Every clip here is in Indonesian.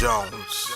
Jones.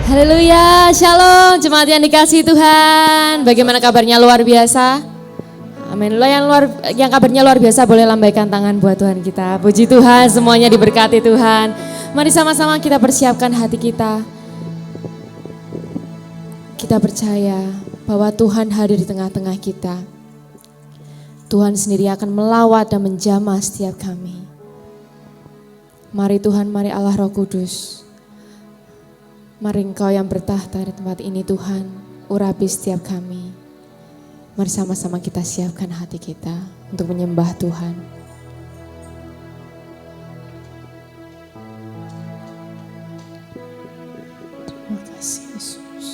Haleluya, shalom jemaat yang dikasihi Tuhan. Bagaimana kabarnya luar biasa? Amin. Yang kabarnya luar biasa boleh lambaikan tangan buat Tuhan kita. Puji Tuhan, semuanya diberkati Tuhan. Mari sama-sama kita persiapkan hati kita. Kita percaya bahwa Tuhan hadir di tengah-tengah kita. Tuhan sendiri akan melawat dan menjamah setiap kami. Mari Tuhan, mari Allah Roh Kudus. Mari Engkau yang bertahta di tempat ini Tuhan, urapi setiap kami. Mari sama-sama kita siapkan hati kita untuk menyembah Tuhan. Terima kasih Yesus.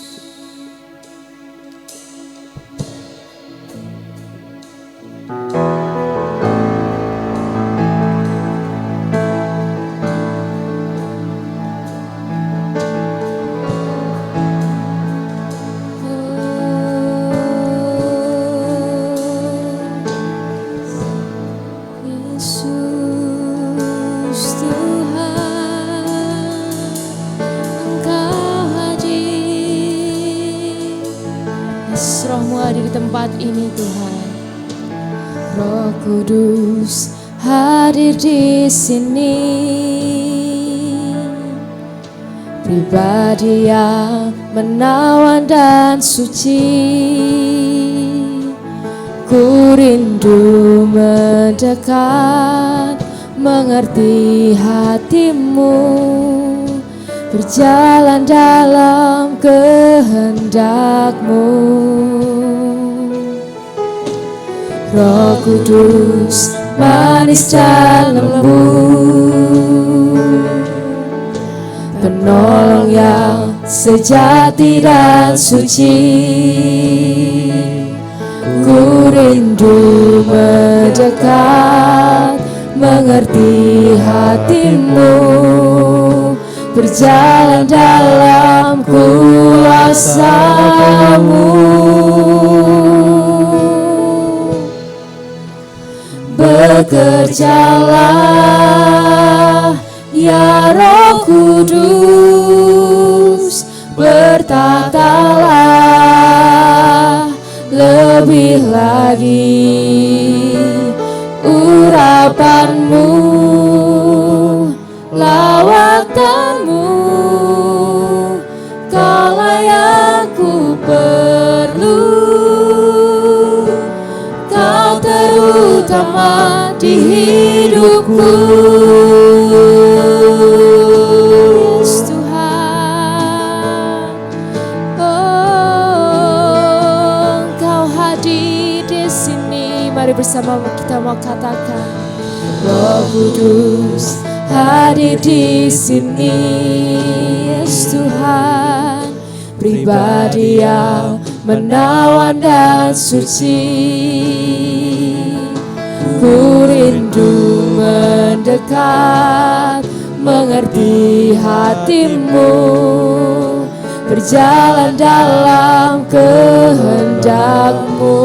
Di tempat ini Tuhan, Roh Kudus hadir di sini, pribadi yang menawan dan suci. Ku rindu mendekat, mengerti hatimu, berjalan dalam kehendak-Mu. Roh Kudus manis dan lembut, penolong yang sejati dan suci. Ku rindu mendekat, mengerti hatimu, berjalan dalam kuasa-Mu. Bekerjalah ya Roh Kudus, bertatalah lebih lagi, urapan-Mu, lawatanmu, Kaulah yang ku perlu, Kau terutama di hidupku. Yes, Tuhan, oh, Kau hadir di sini. Mari bersama kita mau katakan, Roh Kudus hadir di sini. Yes, Tuhan, pribadi yang menawan dan suci. Ku rindu mendekat, mengerti hatimu, berjalan dalam kehendak-Mu.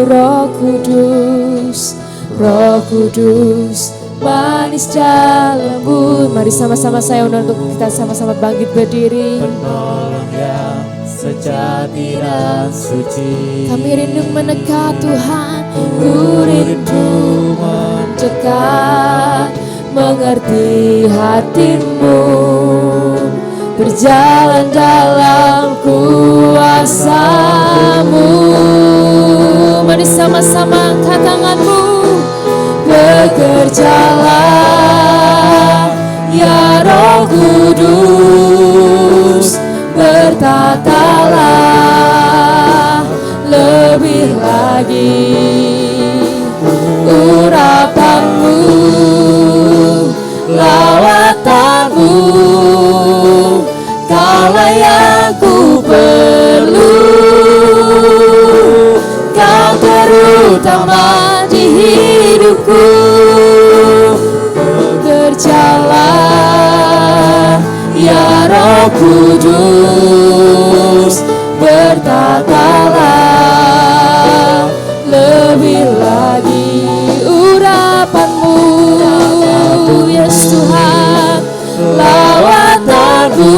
Roh Kudus, Roh Kudus, manis dan lembut. Mari sama-sama saya undang untuk kita sama-sama bangkit berdiri. Penolong yang sejati dan suci. Kami rindu mendekat Tuhan, ku rindu mendekat, mengerti hatimu, berjalan dalam kuasa-Mu. Mari sama-sama angkat tanganmu. Bekerjalah ya Roh Kudus, bertatalah lebih lagi urapan-Mu, lawatanmu, Kaulah yang ku perlu, Kau terutama di hidupku. Bekerjalah ya Roh Kudus, bertatalah lebih lagi urapan-Mu, Yesus Tuhan, lawatanmu,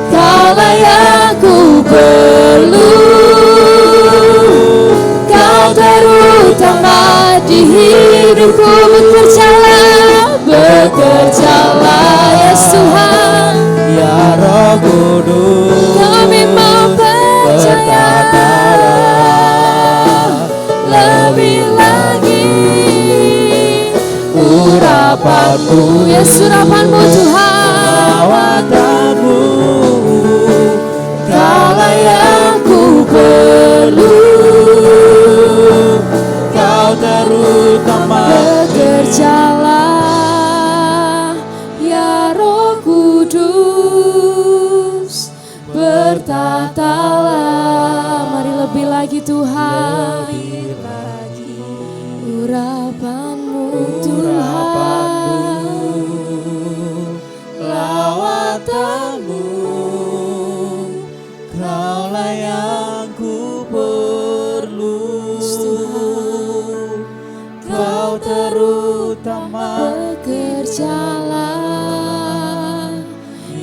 Kaulah yang ku perlu, Kau terutama di hidupku. Bekerjalah Yesus Tuhan, ya Roh Kudus, kami mau percaya lebih lagi urapan-Mu, Yesus, urapan-Mu Tuhan, lawatanmu, Kaulah yang ku perlu, Kau terutama. Bekerjalah ya Roh Kudus, bertatalah. Mari lebih lagi Tuhan, Lebih lagi urapan-Mu Tuhan, lawatanmu, Kaulah yang ku perlu, Kau terutama. Bekerjalah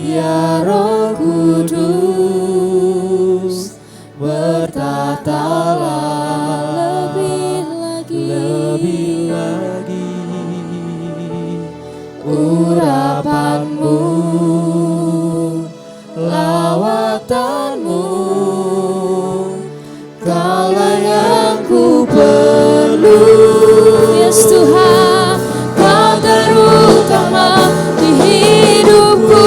ya Roh Kudus, bertatalah lebih lagi urapan-Mu, lawatanmu, Kaulah yang ku perlu, Yesus Tuhan, Kau terutama di hidupku.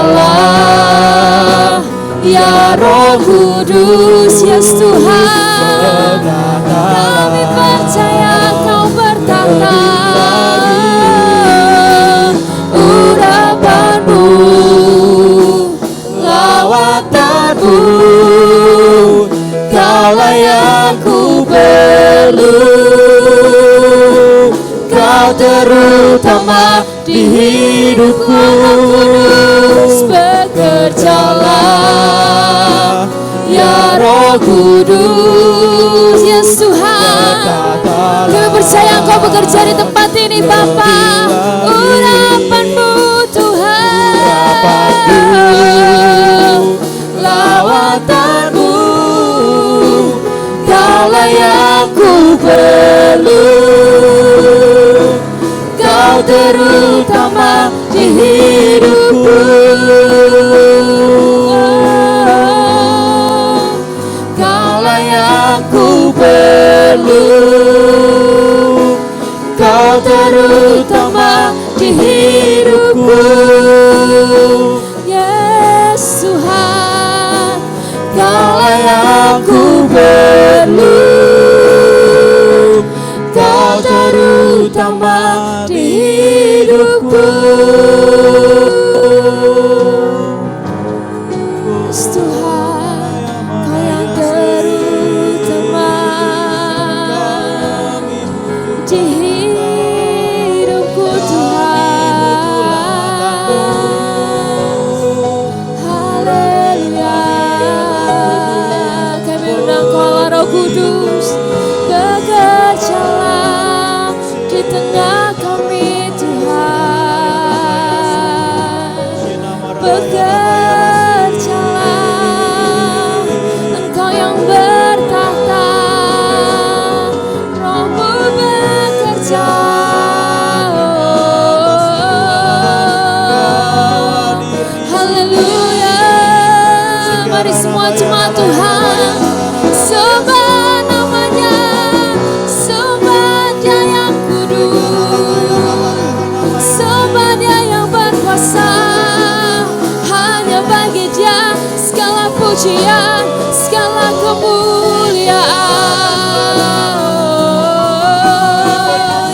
Bekerjalah ya Roh Kudus, Yesus Tuhan, kami percaya Kau bertata, urapan-Mu, lawatanmu, Kaulah yang ku perlu, Kau terutama di hidupku. Bekerjalah ya Roh Kudus, Yesus Tuhan, kami percaya Engkau bekerja di tempat ini Bapa. Urapan-Mu Tuhan, lawatanmu, Kaulah yang ku perlu, Kau terutama di hidupku. Kaulah yang ku perlu, Kau terutama di hidupku. bekerjalah, Engkau yang bertahta, Roh-Mu bekerja. Haleluya. Mari semua jemaat Tuhan sembah namanya, sembah Dia yang kudus, sembah Dia yang berkuasa. Hanya bagi Dia segala pujian, segala kemuliaan.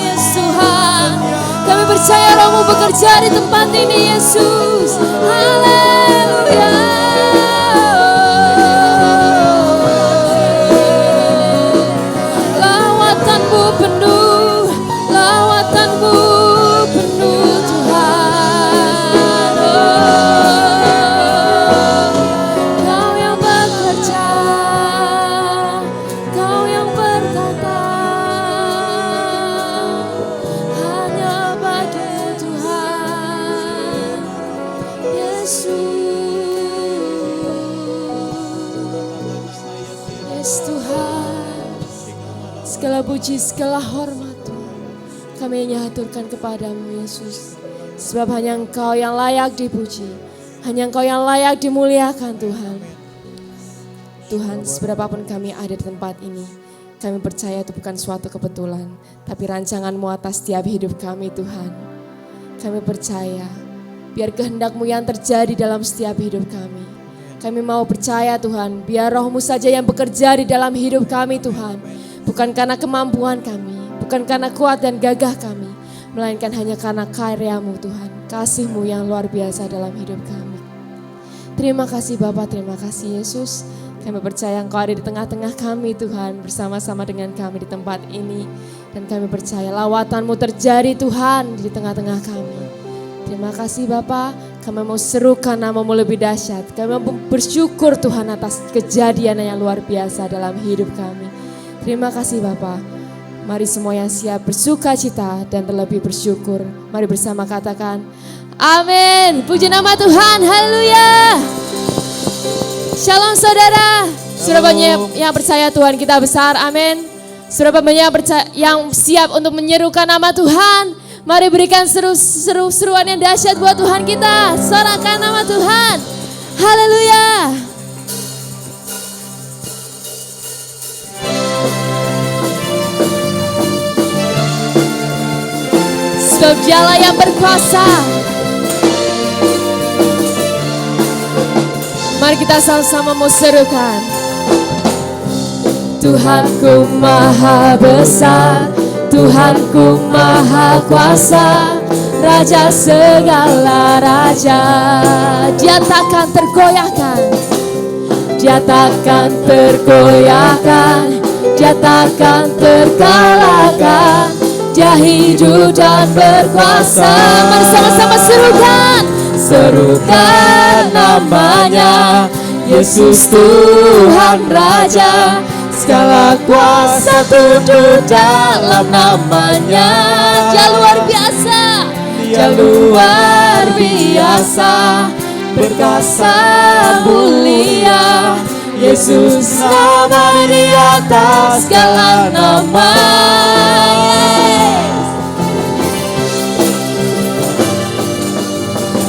Yesus Tuhan, kami percaya Roh-Mu bekerja di tempat ini Yesus. Haleluya. Lawatanmu penuh, lawatanmu penuh Tuhan. Kau yang bekerja, Kau yang bertata, hanya bagi Tuhan Yesus. Yes Tuhan, segala puji, segala hormat Tuhan kami nyaturkan kepadamu Yesus. Sebab hanya Engkau yang layak dipuji, hanya Engkau yang layak dimuliakan Tuhan. Tuhan, seberapapun kami ada di tempat ini, kami percaya itu bukan suatu kebetulan, tapi rancangan-Mu atas setiap hidup kami Tuhan. Kami percaya, biar kehendak-Mu yang terjadi dalam setiap hidup kami. Kami mau percaya Tuhan, biar Roh-Mu saja yang bekerja di dalam hidup kami Tuhan. Bukan karena kemampuan kami, bukan karena kuat dan gagah kami, melainkan hanya karena karya-Mu Tuhan, kasih-Mu yang luar biasa dalam hidup kami. Terima kasih Bapa, terima kasih Yesus. Kami percaya Engkau ada di tengah-tengah kami Tuhan, bersama-sama dengan kami di tempat ini. Dan kami percaya lawatan-Mu terjadi Tuhan di tengah-tengah kami. Terima kasih Bapa, kami mau serukan nama-Mu lebih dahsyat. Kami mau bersyukur Tuhan atas kejadian yang luar biasa dalam hidup kami. Terima kasih Bapa. Mari semua yang siap bersuka cita dan terlebih bersyukur. Mari bersama katakan, amin. Puji nama Tuhan, haleluya. Shalom saudara. Sudah banyak yang percaya Tuhan kita besar, amin. Sudah banyak yang siap untuk menyerukan nama Tuhan. Mari berikan seruan yang dahsyat buat Tuhan kita. Sorakan nama Tuhan. Haleluya. Sebab Dialah yang berkuasa. Mari kita sama-sama mau serukan. Tuhanku maha besar, Tuhanku maha kuasa, Raja segala raja. Dia takkan tergoyahkan, Dia takkan tergoyahkan, Dia takkan terkalahkan. Dia hidup dan berkuasa. Mari sama-sama serukan, serukan namanya, Yesus Tuhan Raja. Segala kuasa tunduk dalam namanya. Dia luar biasa, Dia luar biasa, perkasa mulia. Yesus nama di atas segala nama.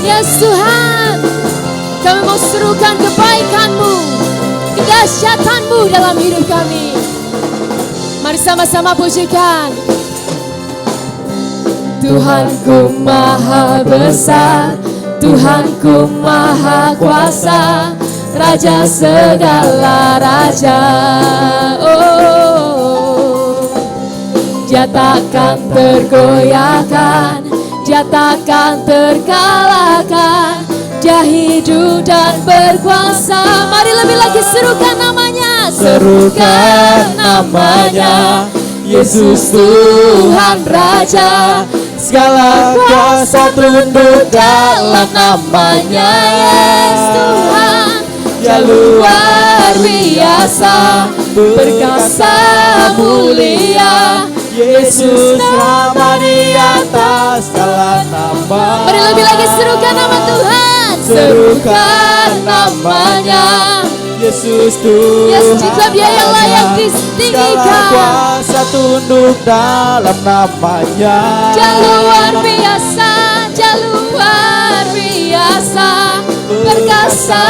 Yes Tuhan, kami mau serukan kebaikan-Mu, kedahsyatan-Mu dalam hidup kami. Mari sama-sama pujikan. Tuhanku maha besar, Tuhanku maha kuasa, Raja segala raja. Oh, Dia takkan tergoyahkan, Dia takkan terkalahkan. Dia hidup dan berkuasa. Mari lebih lagi serukan namanya, serukan namanya, Yesus Tuhan Raja. Segala kuasa tunduk dalam namanya. Yes Tuhan, Dia luar biasa, perkasa mulia. Yesus nama di atas segala nama. Mari lebih lagi serukan nama Tuhan. serukan namanya. Yesus Tuhan. Yesus juga Dia yang layak segala ditinggikan. kuasa tunduk dalam namanya. Dia luar biasa, Dia luar biasa, perkasa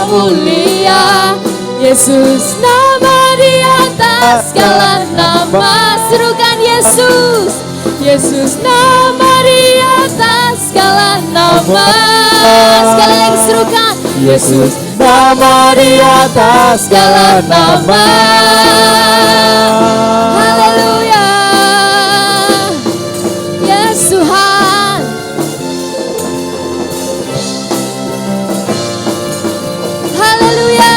mulia. Yesus nama di atas segala nama. Serukan Yesus. Yesus nama di atas segala nama. Sekali lagi serukan Yesus nama di atas segala nama. Haleluya. Yes Tuhan. Haleluya.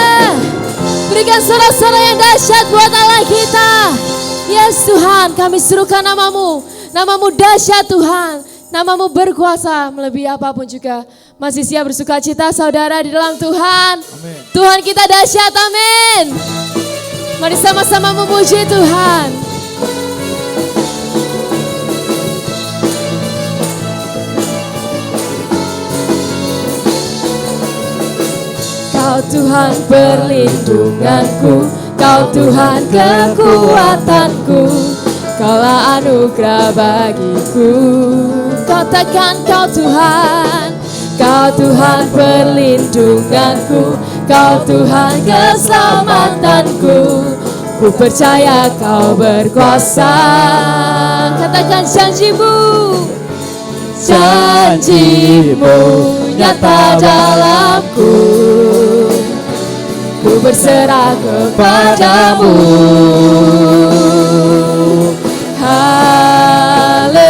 Berikan sorak-sorai yang dahsyat buat Allah kita. Yes Tuhan, kami serukan namamu. Namamu dahsyat Tuhan. Namamu berkuasa melebihi apapun juga. Masih siap bersuka cita saudara di dalam Tuhan. Amin. Tuhan kita dahsyat, amin. Mari sama-sama memuji Tuhan. Kau Tuhan perlindunganku, Kau Tuhan kekuatanku, Kaulah anugerah bagiku. Katakan Kau Tuhan, Kau Tuhan perlindunganku, Kau Tuhan keselamatanku. Ku percaya Kau berkuasa. Katakan janjimu, janjimu nyata dalamku. Ku berserah kepadamu.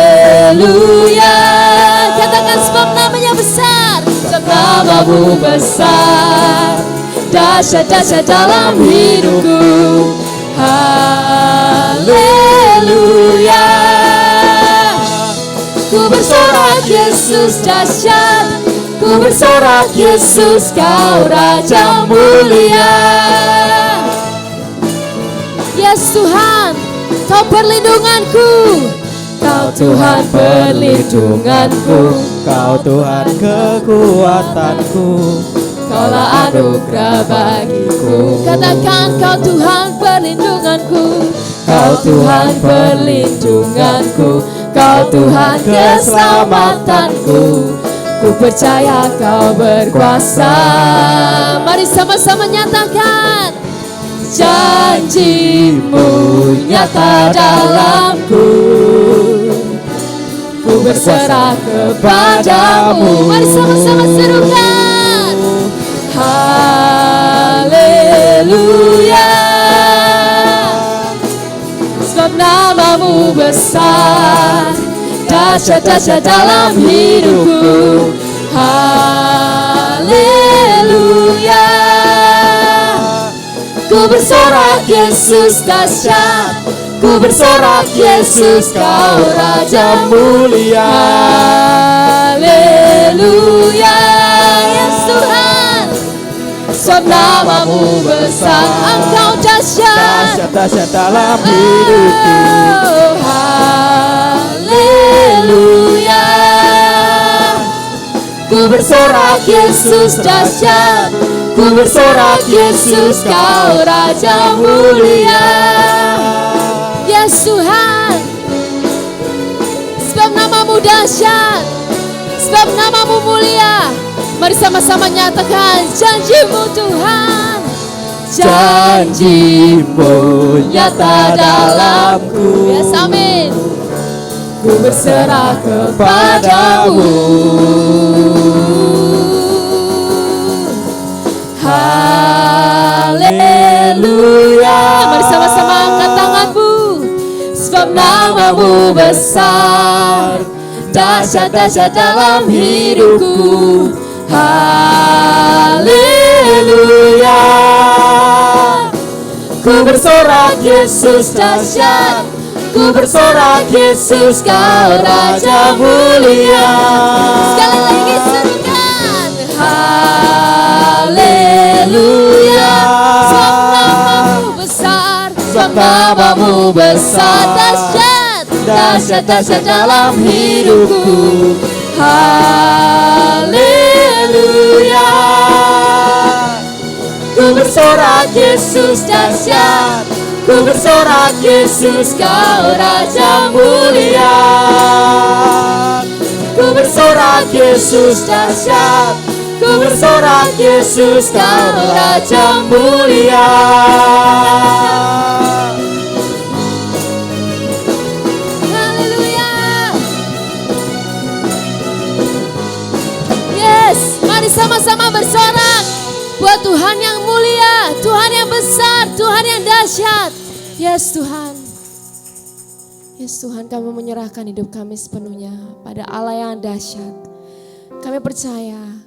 Haleluya. Katakan sebab namanya besar, sebab namamu besar, dahsyat-dahsyat dalam hidupku. Haleluya. Ku bersorak Yesus dahsyat, ku bersorak Yesus Kau Raja mulia. Yes Tuhan, Kau perlindunganku, Kau Tuhan perlindunganku, Kau Tuhan kekuatanku, Kaulah anugerah bagiku. Katakan Kau Tuhan perlindunganku, Kau Tuhan perlindunganku, Kau Tuhan keselamatanku. Ku percaya Kau berkuasa. Mari sama-sama nyatakan janjimu nyata dalamku. Ku berserah kepadamu. Mari sama-sama serukan. Haleluya. Sebab namamu besar, dahsyat-dahsyat dalam hidupku. Haleluya. Ku bersorak Yesus dahsyat, ku bersorak Yesus Kau Raja mulia. Haleluya. Yes Tuhan, sebab namamu besar, Engkau dahsyat, dahsyat dalam hidupku. Haleluya. Ku bersorak Yesus dahsyat, ku bersorak Yesus Kau Raja mulia. Yes Tuhan, sebab namamu dahsyat, sebab namamu mulia. Mari sama-sama nyatakan janjimu Tuhan, Janjimu nyata dalamku. Yes amin. Ku berserah kepadamu. Haleluya. Mari sama-sama angkat tanganmu. Sebab namamu besar, dahsyat-dahsyat dalam hidupku. Haleluya. Ku bersorak Yesus dahsyat, ku bersorak Yesus Kau Raja mulia. Sekali lagi serukan. Haleluya. Sebab namamu besar, sebab namamu besar, dahsyat, dahsyat-dahsyat dalam hidupku. Haleluya. bersorak Yesus dahsyat, ku bersorak Yesus kau Raja mulia. Ku bersorak Yesus dahsyat, ku bersorak Yesus kau Raja mulia. Haleluya. Yes, mari sama-sama bersorak buat Tuhan yang mulia, Tuhan yang besar, Tuhan yang dahsyat. Yes Tuhan. Yes Tuhan, kami menyerahkan hidup kami sepenuhnya pada Allah yang dahsyat. Kami percaya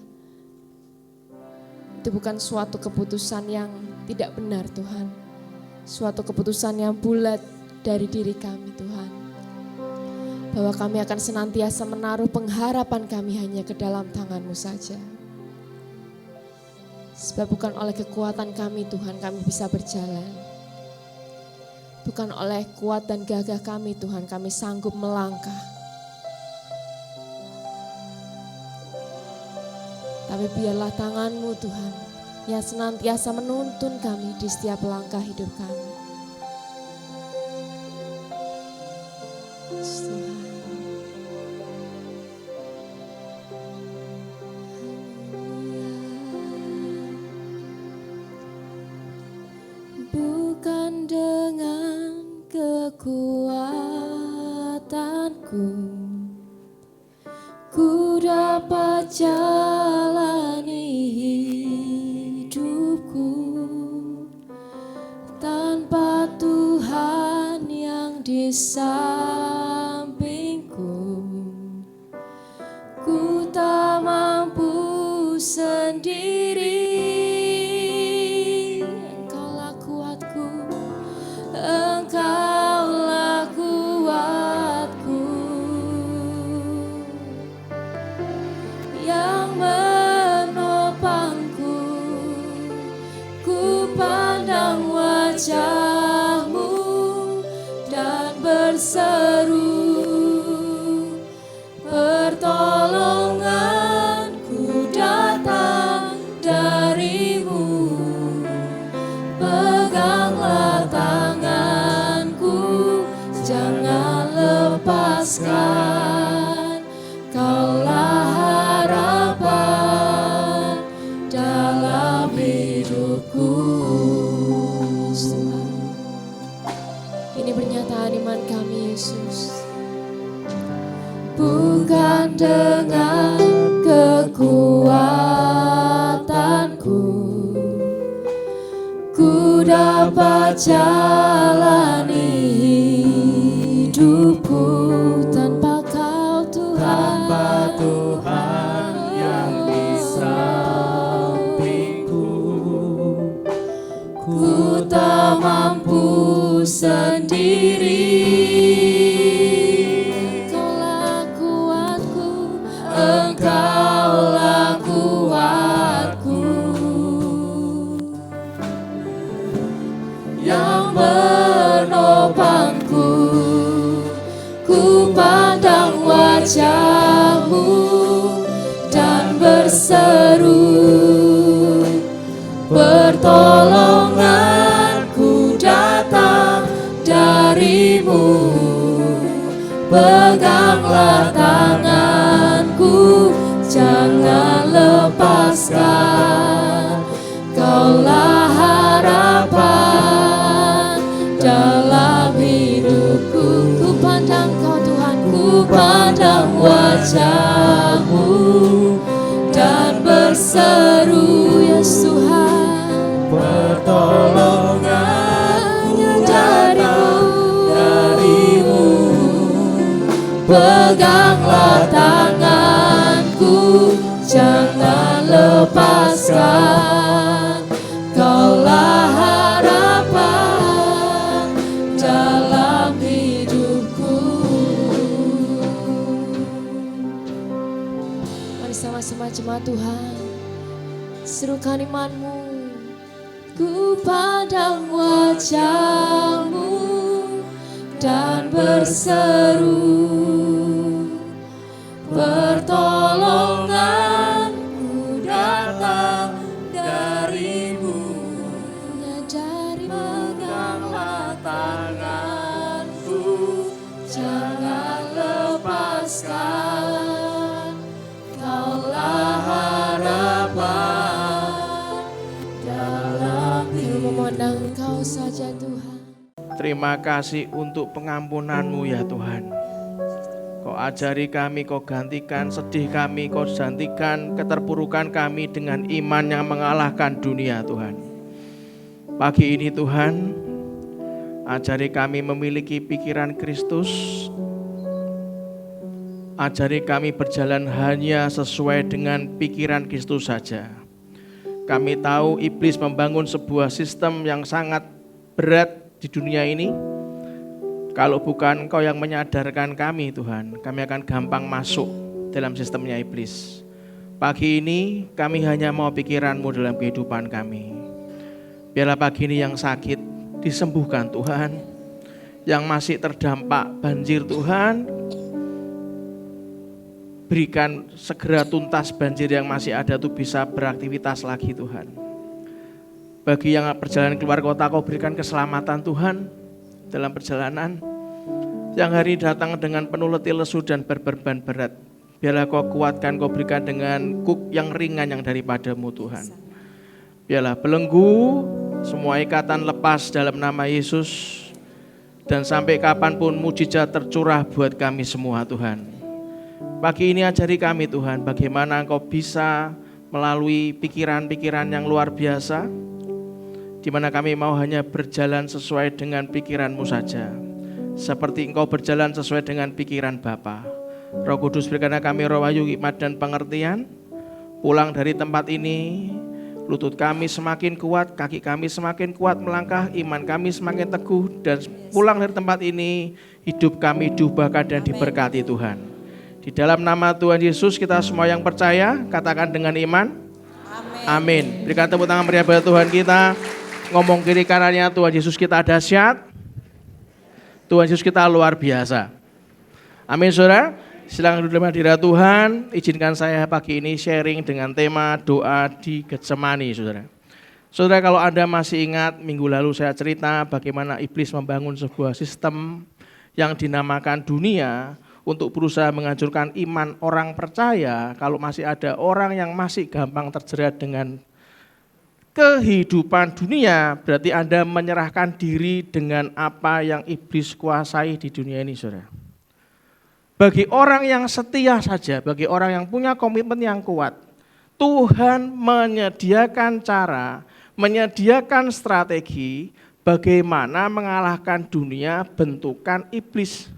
itu bukan suatu keputusan yang tidak benar Tuhan. Suatu keputusan yang bulat dari diri kami Tuhan. Bahwa kami akan senantiasa menaruh pengharapan kami hanya ke dalam tangan-Mu saja. Sebab bukan oleh kekuatan kami Tuhan kami bisa berjalan. Bukan oleh kuat dan gagah kami Tuhan kami sanggup melangkah. Tapi biarlah tangan-Mu Tuhan yang senantiasa menuntun kami di setiap langkah hidup kami. Tuhan. Bukan dengan kekuatanku ku dapat jalani hidupku tanpa Tuhan yang di sampingku. Ku tak mampu sendiri. Engkaulah kuatku, Engkaulah kuatku yang menopangku. Ku pandang wajah-Mu dan berseru, pertolonganku datang dari-Mu. Peganglah tanganku, jangan lepaskan. Kaulah harapan dalam hidupku. Ini pernyataan iman kami Yesus. Bukan dengan kekuatanku ku dapat jalani hidupku tanpa Kau Tuhan. Tanpa Tuhan yang di sampingku, Ku tak mampu sendiri. Engkaulah kuatku, Engkaulah kuatku yang menopangku. Ku pandang wajah-Mu dan berseru, pertolonganku datang dari-Mu. Peganglah tanganku, jangan lepaskan. Kaulah harapan dalam hidupku. Ku pandang Kau Tuhan, ku pandang wajah-Mu dan berseru, Yesus Tuhan, pertolonganku dari-Mu. Peganglah tanganku, jangan lepaskan. Kaulah harapan dalam hidupku. Mari sama-sama jemaat Tuhan, serukan iman-Mu. Ku pandang wajah-Mu dan berseru, pertolonganku datang dari-Mu. Engkau saja Tuhan. Terima kasih untuk pengampunan-Mu ya Tuhan. Kau ajari kami, Kau gantikan sedih kami, Kau gantikan keterpurukan kami dengan iman yang mengalahkan dunia Tuhan. Pagi ini Tuhan, ajari kami memiliki pikiran Kristus. Ajari kami berjalan hanya sesuai dengan pikiran Kristus saja. Kami tahu iblis membangun sebuah sistem yang sangat berat di dunia ini. Kalau bukan Engkau yang menyadarkan kami Tuhan, kami akan gampang masuk dalam sistemnya iblis. Pagi ini kami hanya mau pikiran-Mu dalam kehidupan kami. Biarlah pagi ini yang sakit disembuhkan Tuhan. Yang masih terdampak banjir Tuhan, berikan segera tuntas banjir yang masih ada itu bisa beraktivitas lagi Tuhan. Bagi yang perjalanan keluar kota, Kau berikan keselamatan Tuhan dalam perjalanan. Yang hari datang dengan penuh letih lesu dan berbeban berat, biarlah Kau kuatkan, Kau berikan dengan kuk yang ringan yang daripada-Mu Tuhan. Biarlah belenggu, semua ikatan lepas dalam nama Yesus. Dan sampai kapanpun mujizat tercurah buat kami semua Tuhan. Pagi ini ajari kami Tuhan, bagaimana Engkau bisa melalui pikiran-pikiran yang luar biasa, di mana kami mau hanya berjalan sesuai dengan pikiran-Mu saja, seperti Engkau berjalan sesuai dengan pikiran Bapa. Roh Kudus berikanlah kami roh wahyu, hikmat dan pengertian. Pulang dari tempat ini, lutut kami semakin kuat, kaki kami semakin kuat melangkah, iman kami semakin teguh, dan pulang dari tempat ini, hidup kami diubahkan dan diberkati Tuhan. Di dalam nama Tuhan Yesus kita semua yang percaya, katakan dengan iman. Amin. Berikan tepuk tangan meriah buat Tuhan kita. Ngomong kiri kanannya, Tuhan Yesus kita dahsyat. Tuhan Yesus kita luar biasa. Amin saudara. Silakan duduk dalam hadirat Tuhan. Izinkan saya pagi ini sharing dengan tema doa di Getsemani saudara. Saudara, kalau Anda masih ingat minggu lalu saya cerita bagaimana iblis membangun sebuah sistem yang dinamakan dunia untuk berusaha menghancurkan iman orang percaya. Kalau masih ada orang yang masih gampang terjerat dengan kehidupan dunia, berarti Anda menyerahkan diri dengan apa yang iblis kuasai di dunia ini, saudara. Bagi orang yang setia saja, bagi orang yang punya komitmen yang kuat, Tuhan menyediakan cara, menyediakan strategi bagaimana mengalahkan dunia bentukan iblis.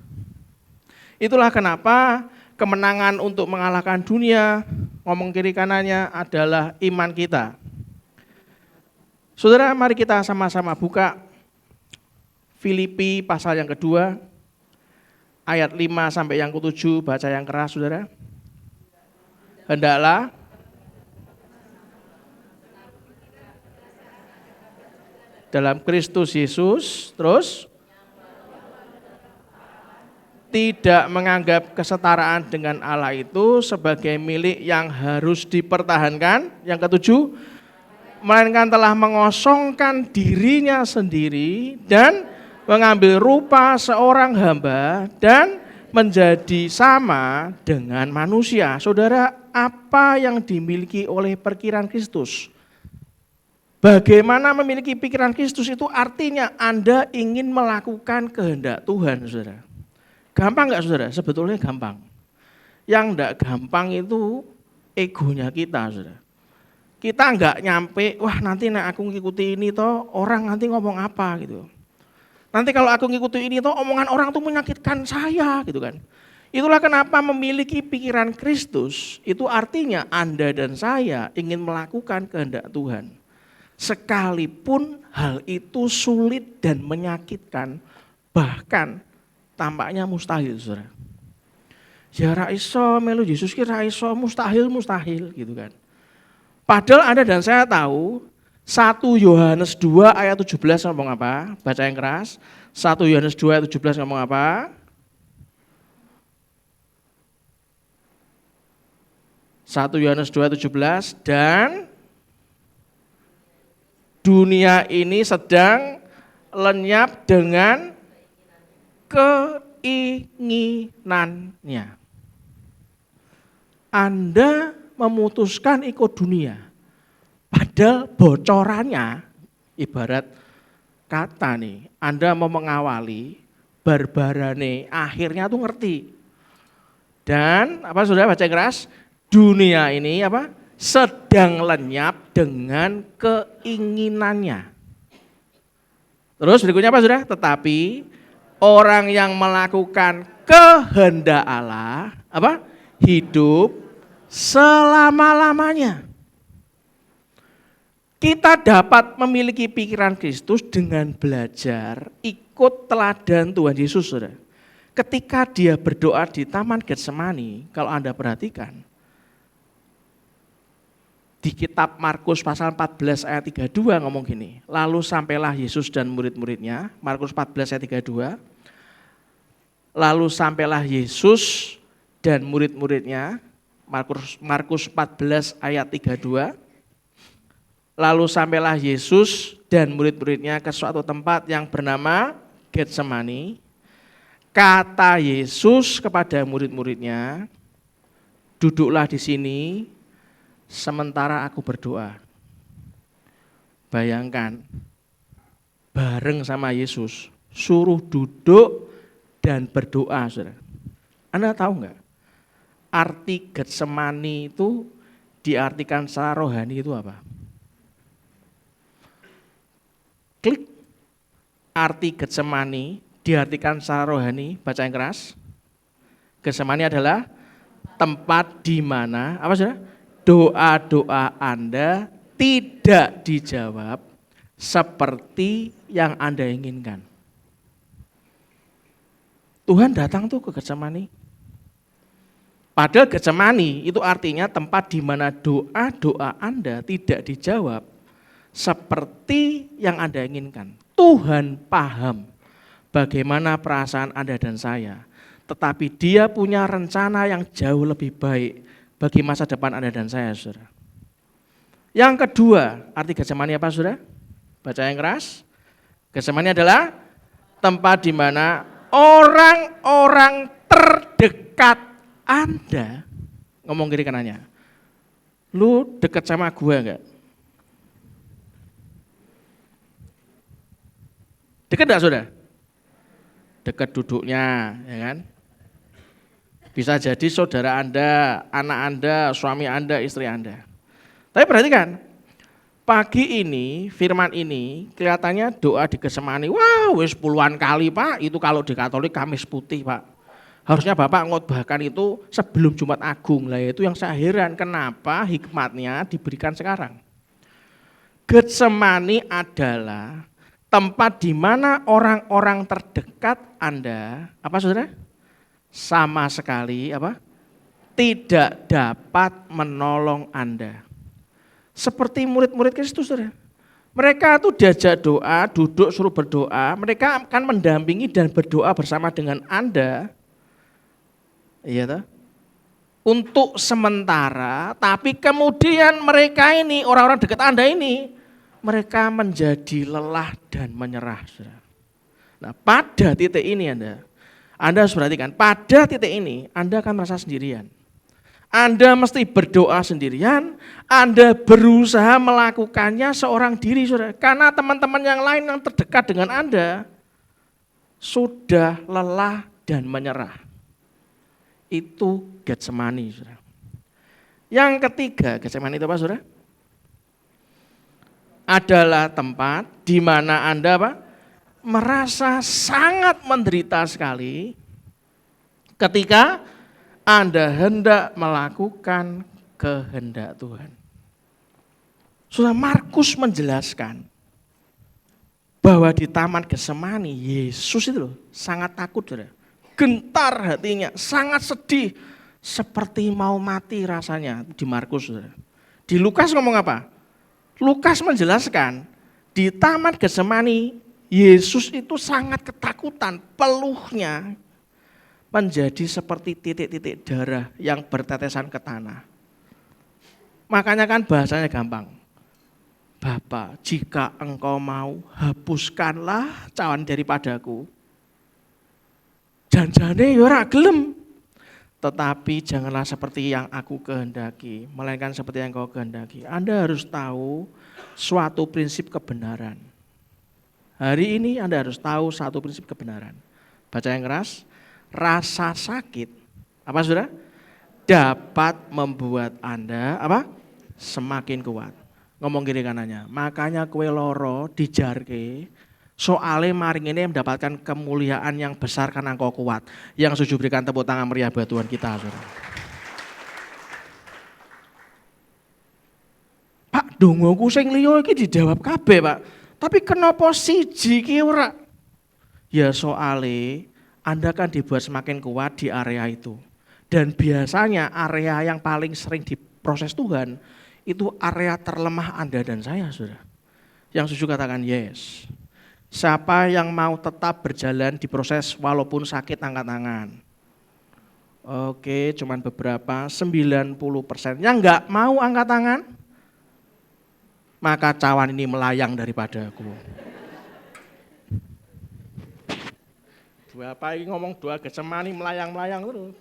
Itulah kenapa kemenangan untuk mengalahkan dunia, ngomong kiri kanannya adalah iman kita. Saudara, mari kita sama-sama buka Filipi pasal yang kedua, ayat 5 sampai yang ke-7, baca yang keras saudara. Hendaklah dalam Kristus Yesus, terus tidak menganggap kesetaraan dengan Allah itu sebagai milik yang harus dipertahankan. Yang ke-7, melainkan telah mengosongkan dirinya sendiri dan mengambil rupa seorang hamba dan menjadi sama dengan manusia. Saudara, apa yang dimiliki oleh pikiran Kristus? Bagaimana memiliki pikiran Kristus itu artinya Anda ingin melakukan kehendak Tuhan, saudara. Gampang enggak saudara? Sebetulnya gampang. Yang enggak gampang itu egonya kita, saudara. Kita enggak nyampe, wah nanti aku ngikuti ini toh orang nanti ngomong apa gitu. Nanti kalau aku ngikuti ini toh omongan orang tuh menyakitkan saya gitu kan. Itulah kenapa memiliki pikiran Kristus itu artinya Anda dan saya ingin melakukan kehendak Tuhan. Sekalipun hal itu sulit dan menyakitkan, bahkan tampaknya mustahil, saudara. Ya ra iso melu Yesus ki ra iso, mustahil gitu kan. Padahal Anda dan saya tahu 1 Yohanes 2 ayat 17 ngomong apa? Baca yang keras. 1 Yohanes 2 ayat 17 ngomong apa? 1 Yohanes 2 ayat 17, dan dunia ini sedang lenyap dengan keinginannya. Anda memutuskan ikut dunia, padahal bocorannya ibarat kata nih, Anda mau mengawali barbarane, akhirnya tuh ngerti. Dan apa sudah baca keras? Dunia ini apa? Sedang lenyap dengan keinginannya. Terus berikutnya apa sudah? Tetapi orang yang melakukan kehendak Allah apa? Hidup selama-lamanya. Kita dapat memiliki pikiran Kristus dengan belajar ikut teladan Tuhan Yesus, saudara. Ketika dia berdoa di Taman Getsemani, kalau Anda perhatikan, di kitab Markus pasal 14 ayat 32 ngomong gini, lalu sampailah Yesus dan murid-muridnya, Markus 14 ayat 32, lalu sampailah Yesus dan murid-muridnya, Markus 14 ayat 32, lalu sampailah Yesus dan murid-muridnya ke suatu tempat yang bernama Getsemani. Kata Yesus kepada murid-muridnya, duduklah di sini sementara aku berdoa. Bayangkan, bareng sama Yesus, suruh duduk dan berdoa, saudara. Anda tahu nggak? Arti Getsemani itu diartikan secara rohani itu apa? Klik. Arti Getsemani diartikan secara rohani, baca yang keras. Getsemani adalah tempat di mana apa saudara? Doa-doa Anda tidak dijawab seperti yang Anda inginkan. Tuhan datang tuh ke Getsemani. Padahal Getsemani itu artinya tempat di mana doa-doa Anda tidak dijawab seperti yang Anda inginkan. Tuhan paham bagaimana perasaan Anda dan saya. Tetapi dia punya rencana yang jauh lebih baik bagi masa depan Anda dan saya, saudara. Yang kedua, arti Getsemani apa, saudara? Baca yang keras. Getsemani adalah tempat di mana orang-orang terdekat Anda, ngomong kiri kanannya, lu dekat sama gua enggak? Dekat enggak, saudara? Dekat duduknya, ya kan? Bisa jadi saudara Anda, anak Anda, suami Anda, istri Anda. Tapi perhatikan, pagi ini, firman ini kelihatannya doa di Getsemani. Wow, wis puluhan kali Pak, itu kalau di Katolik Kamis Putih Pak. Harusnya Bapak ngotbahkan itu sebelum Jumat Agung. Lah itu yang saya heran, kenapa hikmatnya diberikan sekarang. Getsemani adalah tempat di mana orang-orang terdekat Anda, apa saudara? Sama sekali apa? Tidak dapat menolong Anda. Seperti murid-murid Kristus, saudara. Mereka tuh diajak doa, duduk suruh berdoa, mereka akan mendampingi dan berdoa bersama dengan Anda. Iya toh? Untuk sementara, tapi kemudian mereka ini, orang-orang dekat Anda ini, mereka menjadi lelah dan menyerah, saudara. Nah, pada titik ini Anda harus perhatikan, pada titik ini Anda akan merasa sendirian. Anda mesti berdoa sendirian, Anda berusaha melakukannya seorang diri, saudara. Karena teman-teman yang lain yang terdekat dengan Anda sudah lelah dan menyerah. Itu Getsemani, saudara. Yang ketiga, Getsemani itu apa, saudara? Adalah tempat di mana Anda apa? Merasa sangat menderita sekali ketika Anda hendak melakukan kehendak Tuhan. Saudara, Markus menjelaskan bahwa di Taman Getsemani Yesus itu loh, sangat takut, saudara. Gentar hatinya, sangat sedih, seperti mau mati rasanya di Markus, saudara. Di Lukas ngomong apa? Lukas menjelaskan di Taman Getsemani Yesus itu sangat ketakutan, peluhnya menjadi seperti titik-titik darah yang bertetesan ke tanah. Makanya kan bahasanya gampang. Bapa, jika engkau mau, hapuskanlah cawan daripadaku. Janjane ya ora gelem. Tetapi janganlah seperti yang aku kehendaki, melainkan seperti yang kau kehendaki. Anda harus tahu suatu prinsip kebenaran. Hari ini Anda harus tahu satu prinsip kebenaran. Baca yang keras, rasa sakit, apa saudara? Dapat membuat Anda apa? Semakin kuat. Ngomong kiri kanannya, makanya kue loro dijarke, soalnya maring ini mendapatkan kemuliaan yang besar karena engkau kuat. Yang setuju berikan tepuk tangan meriah buat Tuhan kita, saudara. Pak, dongoku sing liya iki dijawab kabeh, Pak. Tapi kenapa siji ki ora? Ya soalnya Anda kan dibuat semakin kuat di area itu. Dan biasanya area yang paling sering diproses Tuhan itu area terlemah Anda dan saya, saudara. Yang setuju katakan yes. Siapa yang mau tetap berjalan diproses walaupun sakit angkat tangan. Oke, cuman beberapa, 90%. Yang enggak mau angkat tangan, maka cawan ini melayang daripadaku. Dua apa ini ngomong dua Getsemani melayang-melayang terus.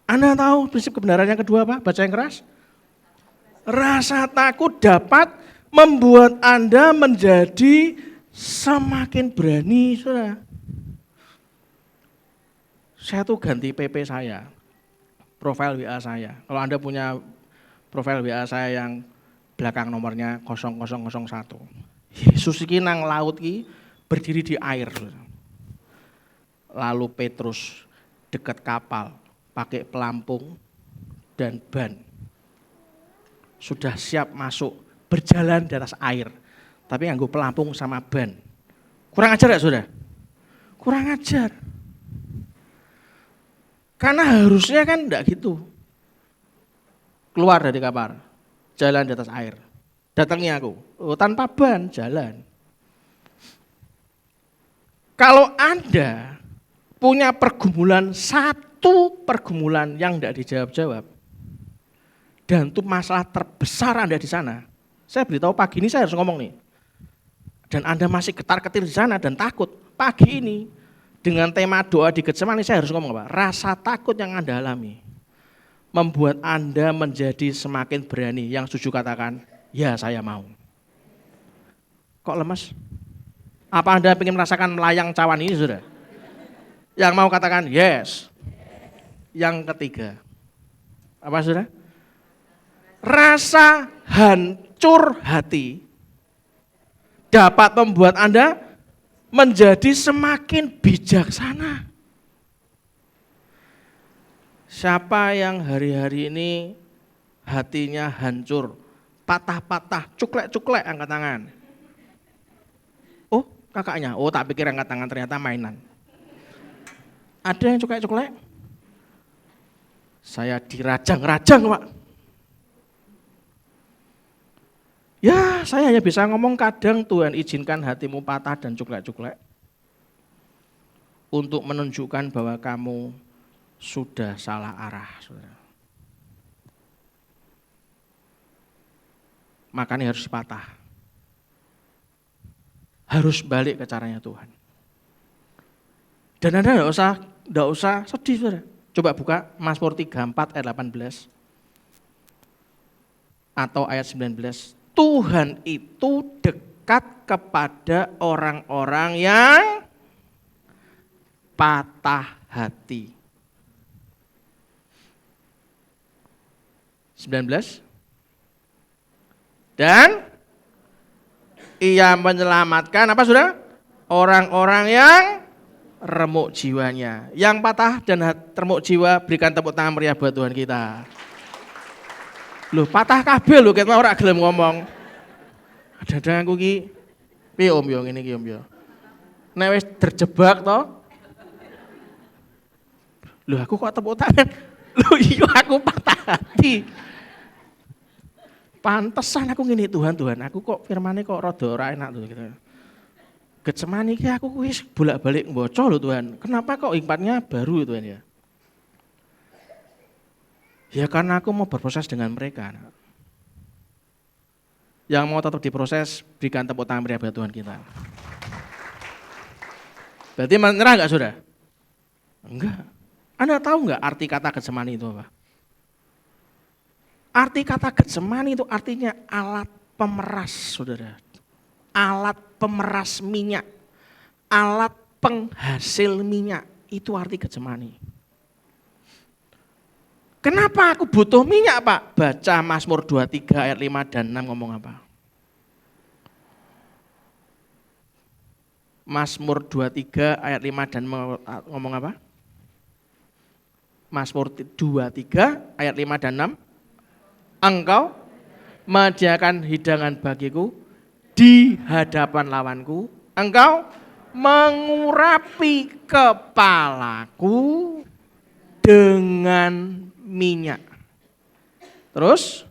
Anda tahu prinsip kebenaran yang kedua apa? Baca yang keras. Rasa takut dapat membuat Anda menjadi semakin berani, saudara. Saya tuh ganti PP saya, profil WA saya. Kalau Anda punya profil WA saya yang belakang nomornya 0001. Yesus iki nang laut iki berdiri di air. Lalu Petrus dekat kapal pakai pelampung dan ban. Sudah siap masuk berjalan di atas air. Tapi nganggo pelampung sama ban. Kurang ajar ya saudara? Kurang ajar. Karena harusnya kan enggak gitu. Keluar dari kapal, jalan di atas air. Datangi aku, tanpa ban, jalan. Kalau Anda punya pergumulan, satu pergumulan yang enggak dijawab-jawab, dan itu masalah terbesar Anda di sana, saya beritahu pagi ini saya harus ngomong nih, dan Anda masih ketar-ketir di sana dan takut, pagi ini dengan tema doa di Getsemani saya harus ngomong apa? Rasa takut yang Anda alami membuat Anda menjadi semakin berani. Yang setuju katakan, ya saya mau. Kok lemes? Apa Anda ingin merasakan melayang cawan ini sudah? Yang mau katakan yes. Yang ketiga, apa saudara? Rasa hancur hati dapat membuat Anda menjadi semakin bijaksana. Siapa yang hari-hari ini hatinya hancur, patah-patah, cuklek-cuklek, angkat tangan. Oh, kakaknya. Oh, tak pikir angkat tangan, ternyata mainan. Ada yang cuklek-cuklek? Saya dirajang-rajang, Pak. Ya, saya hanya bisa ngomong kadang Tuhan izinkan hatimu patah dan cuklek-cuklek untuk menunjukkan bahwa kamu sudah salah arah, saudara. Makanya harus patah. Harus balik ke caranya Tuhan. Dan Anda enggak usah sedih, saudara. Coba buka Mazmur 34 ayat 18 atau ayat 19. Tuhan itu dekat kepada orang-orang yang patah hati. 19. Dan ia menyelamatkan apa saudara? Orang-orang yang remuk jiwanya. Yang patah dan remuk jiwa berikan tepuk tangan meriah buat Tuhan kita. Loh patah kabel loh kita ora gelem ngomong. Ada aku ki piye Om yo ngene iki Om yo. Nek wis terjebak to. Loh aku kok tepuk tangan. Loh iya aku patah hati. Pantesan aku ngene Tuhan, aku kok firmane kok rada ora enak tuh gitu. Getsemani iki aku wis bolak-balik mbaca lho Tuhan. Kenapa kok hikmatnya baru Tuhan ya? Ya karena aku mau berproses dengan mereka. Yang mau tetap diproses, berikan tepuk tangan meriah buat Tuhan kita. Berarti menyerah enggak saudara? Enggak. Anda tahu enggak arti kata Getsemani itu apa? Arti kata Getsemani itu artinya alat pemeras, saudara. Alat pemeras minyak, alat penghasil minyak, itu arti Getsemani. Kenapa aku butuh minyak, Pak? Baca Mazmur 23 ayat 5 dan 6 ngomong apa? Mazmur 23 ayat 5 dan ngomong apa? Mazmur 23 ayat 5 dan 6. Engkau menyediakan hidangan bagiku di hadapan lawanku. Engkau mengurapi kepalaku dengan minyak. Terus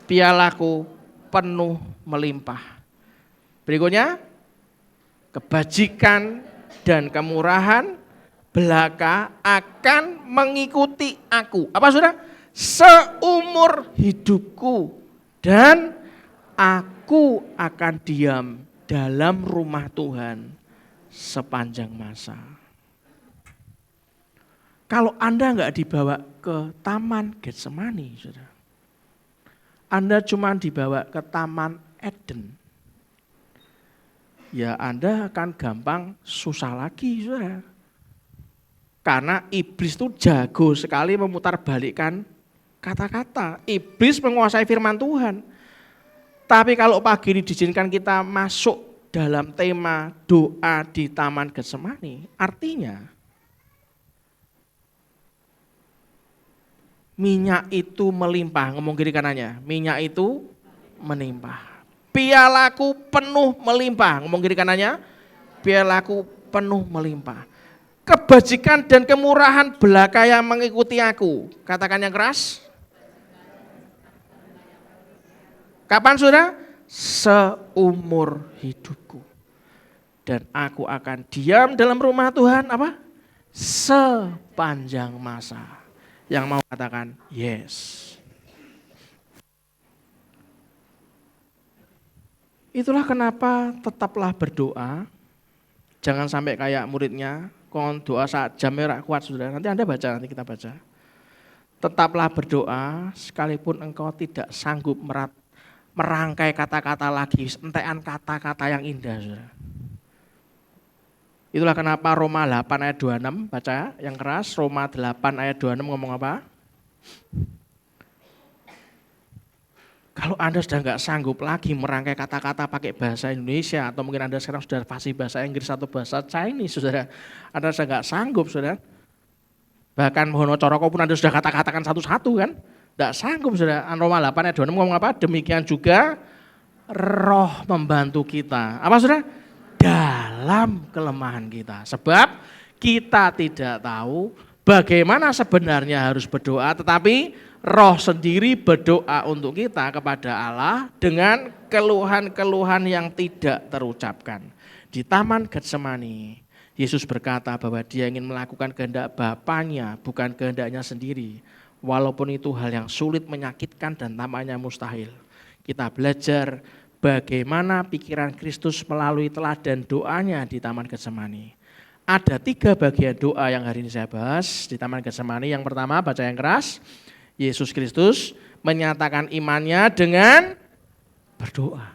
pialaku penuh melimpah. Berikutnya, kebajikan dan kemurahan belaka akan mengikuti aku. Apa saudara? Seumur hidupku, dan aku akan diam dalam rumah Tuhan sepanjang masa. Kalau Anda enggak dibawa ke Taman Getsemani, saudara, Anda cuma dibawa ke Taman Eden, ya Anda akan gampang susah lagi, saudara. Karena iblis itu jago sekali memutarbalikkan kata-kata. Iblis menguasai firman Tuhan. Tapi kalau pagi ini diizinkan kita masuk dalam tema doa di Taman Getsemani, artinya minyak itu melimpah, ngomong kiri kanannya, minyak itu melimpah. Pialaku penuh melimpah, ngomong kiri kanannya, pialaku penuh melimpah. Kebajikan dan kemurahan belaka yang mengikuti aku, katakan yang keras. Kapan saudara? Seumur hidupku. Dan aku akan diam dalam rumah Tuhan apa? Sepanjang masa. Yang mau katakan yes. Itulah kenapa tetaplah berdoa. Jangan sampai kayak muridnya, kon doa saat jam merah kuat saudara. Nanti Anda baca, nanti kita baca. Tetaplah berdoa sekalipun engkau tidak sanggup merangkai kata-kata lagi, entekan kata-kata yang indah, saudara. Itulah kenapa Roma 8 ayat 26, baca yang keras, Roma 8 ayat 26 ngomong apa? Kalau Anda sudah enggak sanggup lagi merangkai kata-kata pakai bahasa Indonesia, atau mungkin Anda sekarang sudah fasih bahasa Inggris atau bahasa Chinese, saudara, Anda sudah enggak sanggup, saudara. Bahkan Mohono Coroko pun Anda sudah kata-katakan satu-satu kan? Tidak sanggup, saudara. Roma 8 ayat 26 ngomong apa? Demikian juga Roh membantu kita. Apa saudara? Dalam kelemahan kita. Sebab kita tidak tahu bagaimana sebenarnya harus berdoa, tetapi Roh sendiri berdoa untuk kita kepada Allah dengan keluhan-keluhan yang tidak terucapkan. Di Taman Getsemani, Yesus berkata bahwa dia ingin melakukan kehendak Bapanya, bukan kehendaknya sendiri. Walaupun itu hal yang sulit, menyakitkan, dan tampaknya mustahil. Kita belajar bagaimana pikiran Kristus melalui teladan doanya di Taman Getsemani. Ada 3 bagian doa yang hari ini saya bahas di Taman Getsemani. Yang pertama, baca yang keras. Yesus Kristus menyatakan imannya dengan berdoa.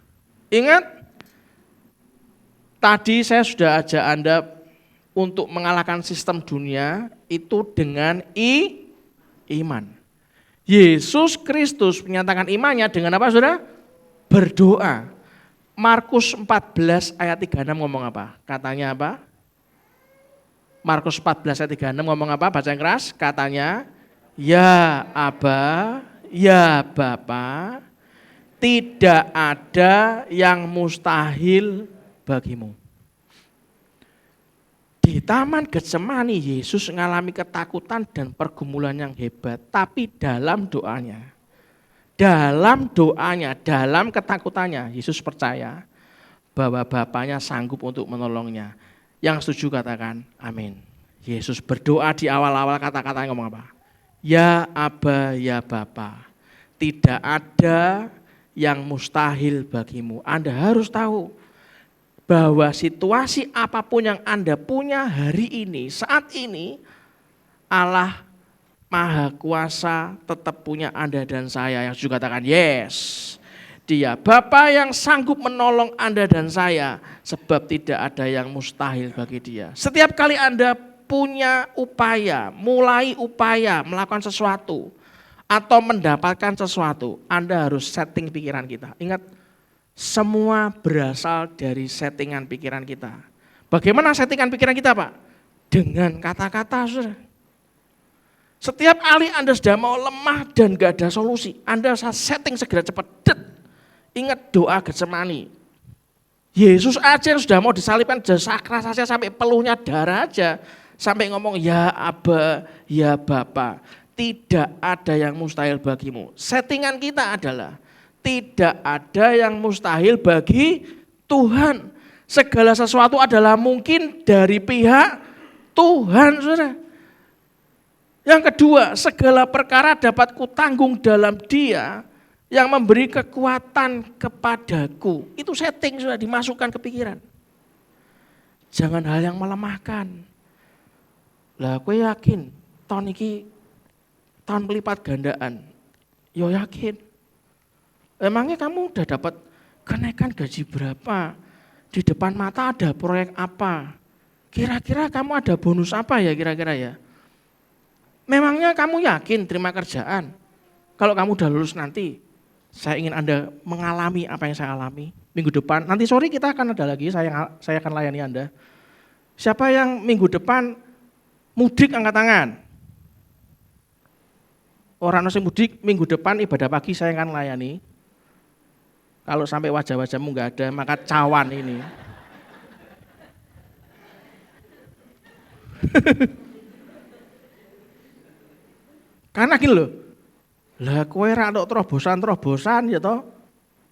Ingat, tadi saya sudah ajak Anda untuk mengalahkan sistem dunia itu dengan iman. Yesus Kristus menyatakan imannya dengan apa, saudara? Berdoa. Markus 14 ayat 36 ngomong apa? Katanya apa? Markus 14 ayat 36 ngomong apa? Baca yang keras. Katanya, ya Aba, ya Bapa, tidak ada yang mustahil bagimu. Di Taman Getsemani Yesus mengalami ketakutan dan pergumulan yang hebat, tapi dalam doanya, dalam ketakutannya Yesus percaya bahwa Bapanya sanggup untuk menolongnya. Yang setuju katakan amin. Yesus berdoa di awal-awal kata-katanya ngomong apa? Ya Aba, ya Bapa, tidak ada yang mustahil bagimu. Anda harus tahu bahwa situasi apapun yang Anda punya hari ini, saat ini, Allah Maha Kuasa tetap punya Anda dan saya. Yang juga katakan yes. Dia Bapa yang sanggup menolong Anda dan saya, sebab tidak ada yang mustahil bagi Dia. Setiap kali Anda punya upaya, mulai upaya melakukan sesuatu atau mendapatkan sesuatu, Anda harus setting pikiran kita. Ingat, semua berasal dari settingan pikiran kita. Bagaimana settingan pikiran kita, Pak? Dengan kata-kata, saudara. Setiap kali Anda sudah mau lemah dan gak ada solusi, Anda harus setting segera cepat. Ingat doa Getsemani. Yesus aja sudah mau disalibkan, sakral saja sampai peluhnya darah aja. Sampai ngomong, ya Aba, ya Bapa, tidak ada yang mustahil bagimu. Settingan kita adalah, tidak ada yang mustahil bagi Tuhan. Segala sesuatu adalah mungkin dari pihak Tuhan, saudara. Yang kedua, segala perkara dapat kutanggung dalam Dia yang memberi kekuatan kepadaku. Itu setting sudah dimasukkan ke pikiran. Jangan hal yang melemahkan. Lah aku yakin tahun ini tahun pelipat gandaan. Yo yakin. Emangnya kamu udah dapat kenaikan gaji berapa? Di depan mata ada proyek apa? Kira-kira kamu ada bonus apa ya kira-kira ya? Memangnya kamu yakin terima kerjaan? Kalau kamu udah lulus nanti, saya ingin Anda mengalami apa yang saya alami. Minggu depan, nanti sore kita akan ada lagi, saya akan layani Anda. Siapa yang minggu depan mudik angkat tangan? Orang yang mudik minggu depan ibadah pagi saya akan layani. Kalau sampai wajah-wajahmu enggak ada, maka cawan ini. Karena gini loh, lah kowe ra tok terobosan ya toh.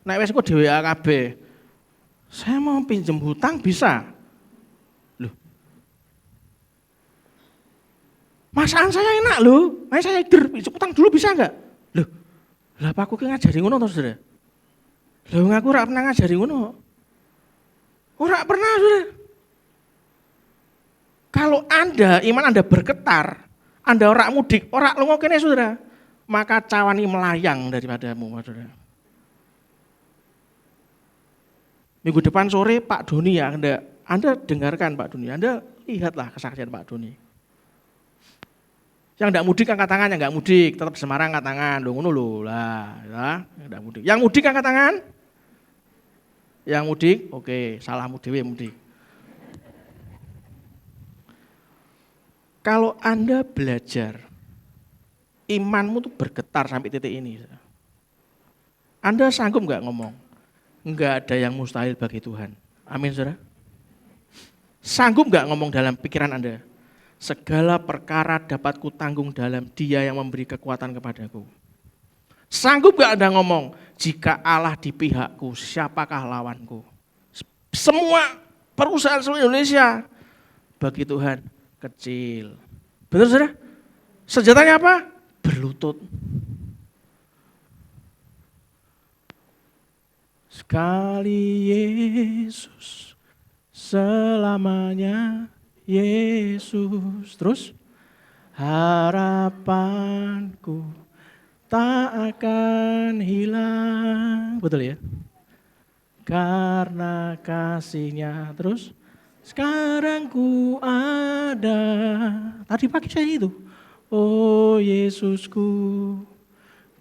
Nek wis kok dhewe kabeh. Saya mau pinjem hutang bisa. Loh. Masaan saya enak loh. Ayo saya pinjem hutang dulu bisa enggak? Loh. Lah Pak aku ki ngajari ngono to, Saudara. Lah wong aku ora pernah ngajari ngono. Ora pernah, Saudara. Kalau Anda, iman Anda bergetar, Anda ora mudik, ora lunga kene, Saudara, maka cawani melayang daripadamu, Saudara. Minggu depan sore Pak Doni ya, Anda dengarkan Pak Doni, Anda lihatlah kesaksian Pak Doni. Yang enggak mudik angkat tangan, yang enggak mudik tetap Semarang angkat tangan, lho ngono lho lah, ya, enggak mudik. Yang mudik angkat tangan. Yang mudik, oke, salahmu dhewe mudik. Kalau Anda belajar, imanmu tuh bergetar sampai titik ini. Anda sanggup enggak ngomong? Enggak ada yang mustahil bagi Tuhan. Amin, saudara. Sanggup enggak ngomong dalam pikiran Anda? Segala perkara dapat kutanggung dalam Dia yang memberi kekuatan kepadaku. Sanggup enggak Anda ngomong, jika Allah di pihakku, siapakah lawanku? Semua perusahaan seluruh Indonesia bagi Tuhan kecil. Betul, saudara? Senjatanya apa? Berlutut. Sekali Yesus, selamanya Yesus. Terus, harapanku tak akan hilang. Betul ya? Karena kasih-Nya. Terus, sekarang ku ada. Tadi pagi saya itu. Oh Yesusku,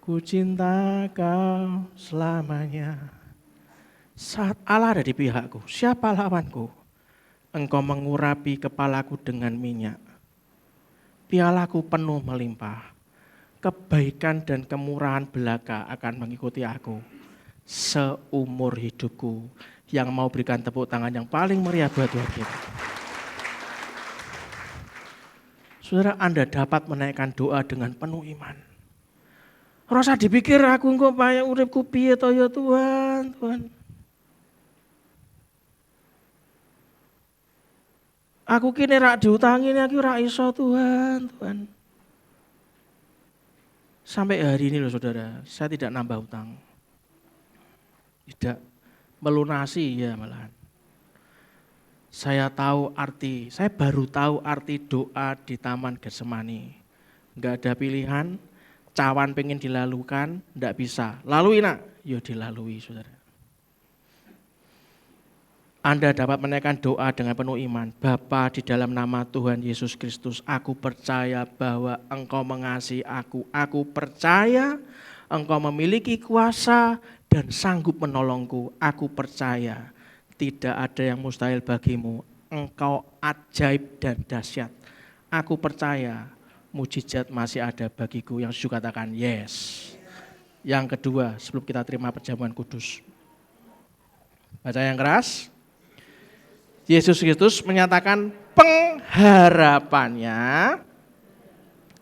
ku cinta Kau selamanya. Saat Allah ada di pihakku, siapa lawanku? Engkau mengurapi kepalaku dengan minyak. Pialaku penuh melimpah. Kebaikan dan kemurahan belaka akan mengikuti aku seumur hidupku. Yang mau berikan tepuk tangan yang paling meriah buat Tuhan kita. Saudara, Anda dapat menaikkan doa dengan penuh iman. Rasa dipikir aku engko payah uripku piye to ya Tuhan, Tuhan. Aku kini rak diutangi ini aku rak iso Tuhan, Tuhan. Sampai hari ini loh saudara, saya tidak nambah utang. Tidak melunasi ya malahan. Saya baru tahu arti doa di Taman Getsemani. Enggak ada pilihan, cawan pengen dilalukan, enggak bisa. Lalui nak, ya dilalui saudara. Anda dapat menaikkan doa dengan penuh iman. Bapa, di dalam nama Tuhan Yesus Kristus, aku percaya bahwa Engkau mengasihi aku. Aku percaya Engkau memiliki kuasa dan sanggup menolongku. Aku percaya tidak ada yang mustahil bagimu. Engkau ajaib dan dahsyat. Aku percaya mujizat masih ada bagiku. Yang setuju katakan yes. Yang kedua, sebelum kita terima perjamuan kudus. Baca yang keras. Yesus Kristus menyatakan pengharapannya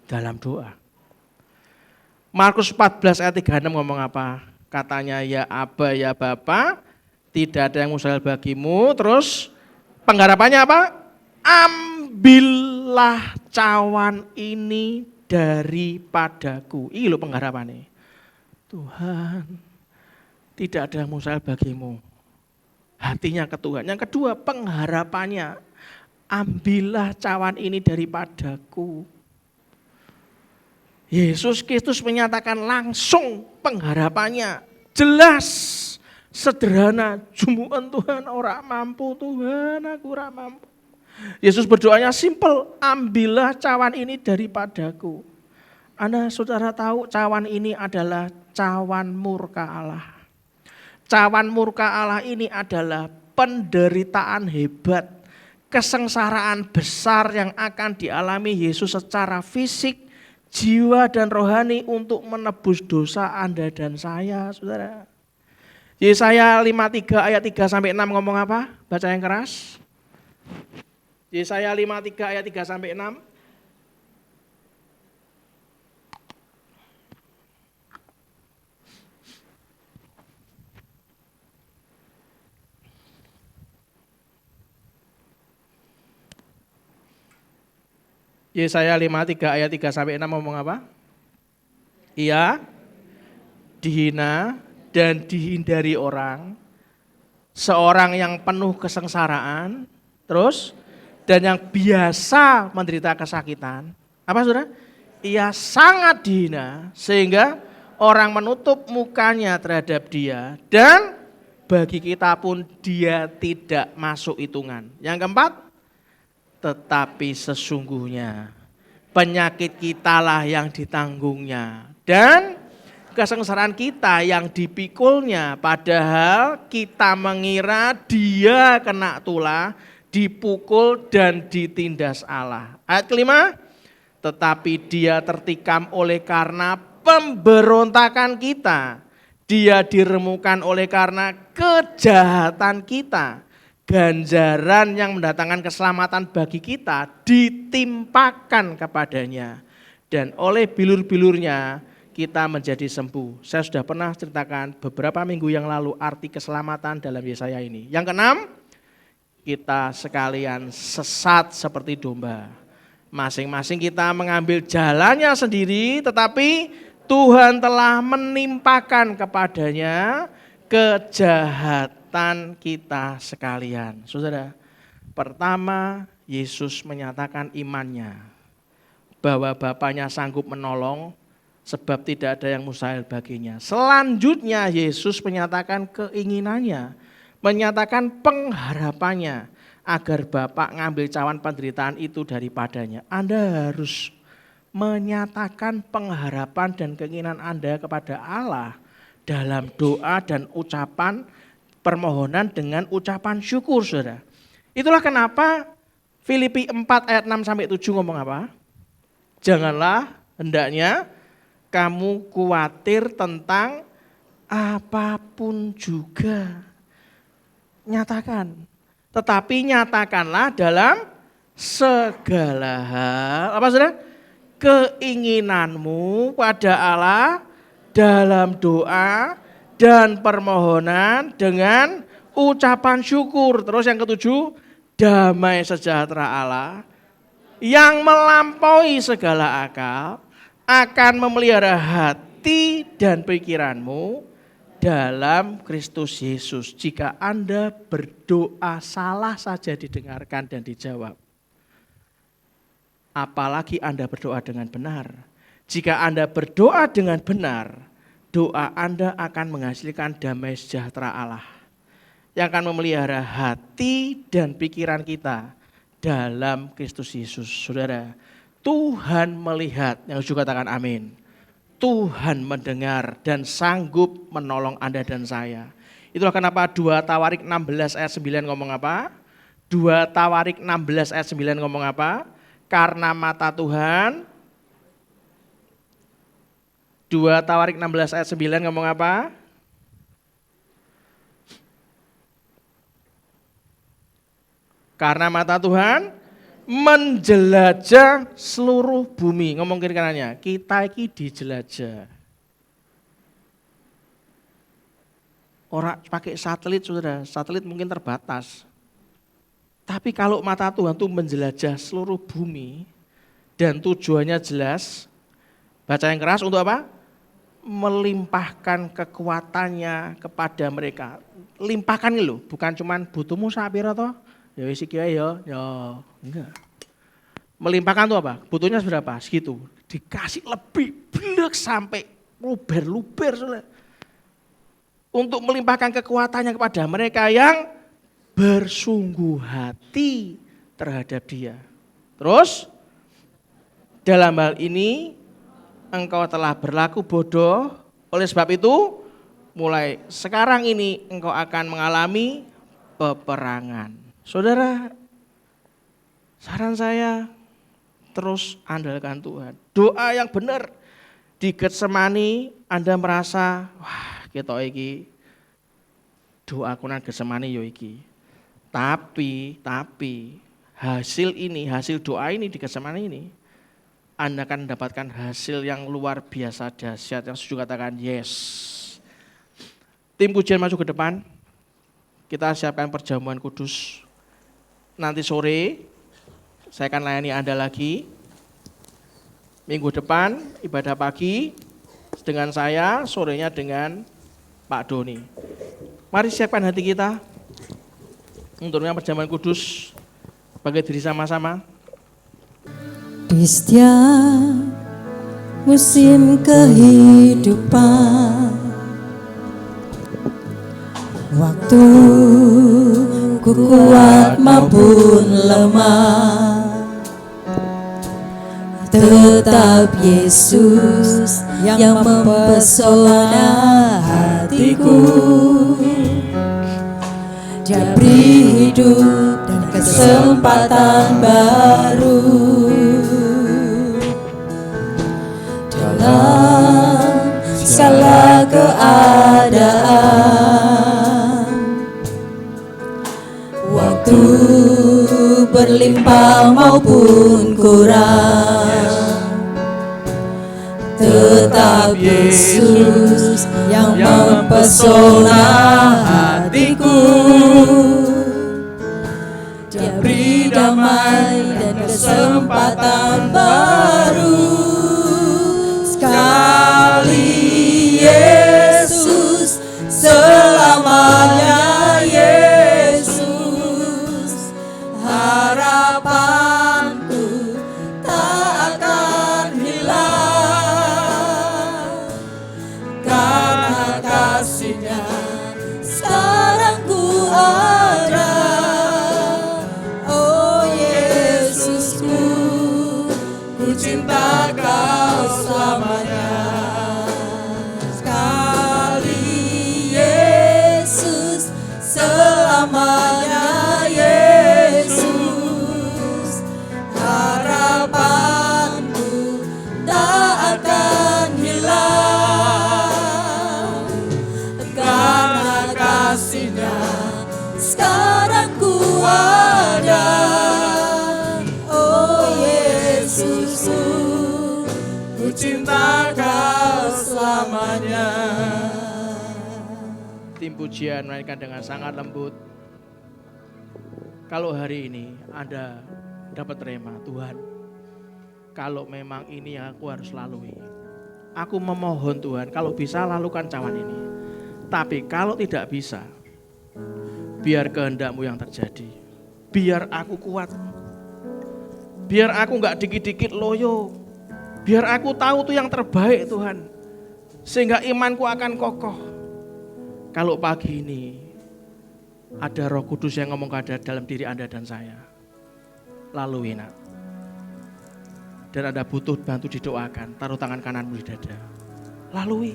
dalam doa. Markus 14 ayat 36 ngomong apa? Katanya ya Aba ya Bapa, tidak ada yang mustahil bagimu. Terus pengharapannya apa? Ambillah cawan ini daripadaku. Ini loh pengharapannya. Tuhan, tidak ada yang mustahil bagimu. Hatinya ke Tuhan. Yang kedua, pengharapannya, ambillah cawan ini daripadaku. Yesus Kristus menyatakan langsung pengharapannya, jelas, sederhana. Jumuan Tuhan, ora mampu Tuhan, aku ora mampu. Yesus berdoanya simple, ambillah cawan ini daripadaku. Anda saudara tahu cawan ini adalah cawan murka Allah. Cawan murka Allah ini adalah penderitaan hebat, kesengsaraan besar yang akan dialami Yesus secara fisik, jiwa dan rohani untuk menebus dosa Anda dan saya, saudara. Yesaya 53 ayat 3 sampai 6 ngomong apa? Baca yang keras. Yesaya 53 ayat 3 sampai 6. Yesaya 53 ayat 3 sampai 6 ngomong apa? Ia dihina dan dihindari orang, seorang yang penuh kesengsaraan, terus dan yang biasa menderita kesakitan. Apa saudara? Ia sangat dihina sehingga orang menutup mukanya terhadap dia dan bagi kita pun dia tidak masuk hitungan. Yang keempat, tetapi sesungguhnya penyakit kitalah yang ditanggungnya dan kesengsaraan kita yang dipikulnya, padahal kita mengira dia kena tulah, dipukul dan ditindas Allah. Ayat kelima, tetapi dia tertikam oleh karena pemberontakan kita, dia diremukan oleh karena kejahatan kita. Ganjaran yang mendatangkan keselamatan bagi kita ditimpakan kepadanya. Dan oleh bilur-bilurnya kita menjadi sembuh. Saya sudah pernah ceritakan beberapa minggu yang lalu arti keselamatan dalam Yesaya ini. Yang keenam, kita sekalian sesat seperti domba. Masing-masing kita mengambil jalannya sendiri, tetapi Tuhan telah menimpakan kepadanya kejahatan kita sekalian. Saudara, pertama Yesus menyatakan imannya bahwa Bapaknya sanggup menolong sebab tidak ada yang mustahil baginya. Selanjutnya Yesus menyatakan keinginannya, menyatakan pengharapannya agar Bapak ngambil cawan penderitaan itu daripadanya. Anda harus menyatakan pengharapan dan keinginan Anda kepada Allah dalam doa dan ucapan permohonan dengan ucapan syukur, saudara. Itulah kenapa Filipi 4 ayat 6 sampai 7 ngomong apa? Janganlah hendaknya kamu khawatir tentang apapun juga. Nyatakan. Tetapi nyatakanlah dalam segala hal. Apa saudara? Keinginanmu pada Allah dalam doa dan permohonan dengan ucapan syukur. Terus yang ketujuh, damai sejahtera Allah yang melampaui segala akal akan memelihara hati dan pikiranmu dalam Kristus Yesus. Jika Anda berdoa salah saja didengarkan dan dijawab. apalagi Anda berdoa dengan benar. Jika Anda berdoa dengan benar, doa Anda akan menghasilkan damai sejahtera Allah yang akan memelihara hati dan pikiran kita dalam Kristus Yesus. Saudara, Tuhan melihat, yang juga katakan amin. Tuhan mendengar dan sanggup menolong Anda dan saya. Itulah kenapa 2 Tawarik 16 ayat 9 ngomong apa? 2 Tawarik 16 ayat 9 ngomong apa? Karena mata Tuhan. 2 Tawarik 16 ayat 9 ngomong apa? Karena mata Tuhan menjelajah seluruh bumi. Ngomong kiri kanannya, kita ini dijelajah. Orang pakai satelit, saudara, satelit mungkin terbatas. Tapi kalau mata Tuhan itu menjelajah seluruh bumi dan tujuannya jelas, baca yang keras untuk apa? Melimpahkan kekuatannya kepada mereka. Limpahkan loh, bukan cuman butuhmu sapira toh. Ya wis iki ae ya, enggak. Melimpahkan itu apa? Butuhnya seberapa? Segitu. Dikasih lebih blek sampai luber-luber. Untuk melimpahkan kekuatannya kepada mereka yang bersungguh hati terhadap Dia. Terus dalam hal ini engkau telah berlaku bodoh, oleh sebab itu mulai sekarang ini engkau akan mengalami peperangan. Saudara, saran saya terus andalkan Tuhan. Doa yang benar di Getsemani Anda merasa, wah kita iki doa kunan Getsemani yo iki. Tapi hasil doa ini di Getsemani ini Anda akan mendapatkan hasil yang luar biasa dahsyat yang setuju katakan yes. Tim pujian maju ke depan. Kita siapkan perjamuan kudus. Nanti sore saya akan layani Anda lagi. Minggu depan ibadah pagi dengan saya, sorenya dengan Pak Doni. Mari siapkan hati kita untuk perjamuan kudus bagi diri sama-sama. Di setiap musim kehidupan, waktu ku kuat maupun lemah, tetap Yesus yang mempesona hatiku. Dia beri hidup dan kesempatan baru dalam segala keadaan. Waktu berlimpah maupun kurang, tetap Yesus yang mempesona hatiku. Dia beri damai dan kesempatan baru. Sekali Yesus, selamanya Yesus. Harapanku tak akan hilang, karena kasih-Nya sekarang ku ada. Oh Yesusku, ku cinta Kau selamanya. Sekali Yesus, selamanya Yesus. Harapanku tak akan hilang, karena kasih-Nya sekarang ku ada. Oh Yesusku, ku cinta Kau selamanya. Tim pujian menaikkan dengan sangat lembut. Kalau hari ini Anda dapat terima, Tuhan, kalau memang ini yang aku harus lalui, aku memohon Tuhan, kalau bisa lalukan cawan ini. Tapi kalau tidak bisa, biar kehendak-Mu yang terjadi. Biar aku kuat. Biar aku gak dikit-dikit loyo. Biar aku tahu tuh yang terbaik Tuhan. Sehingga imanku akan kokoh. Kalau pagi ini ada Roh Kudus yang ngomong ada dalam diri Anda dan saya. Lalui nak. Dan Anda butuh bantu didoakan. Taruh tangan kananmu di dada. Lalui.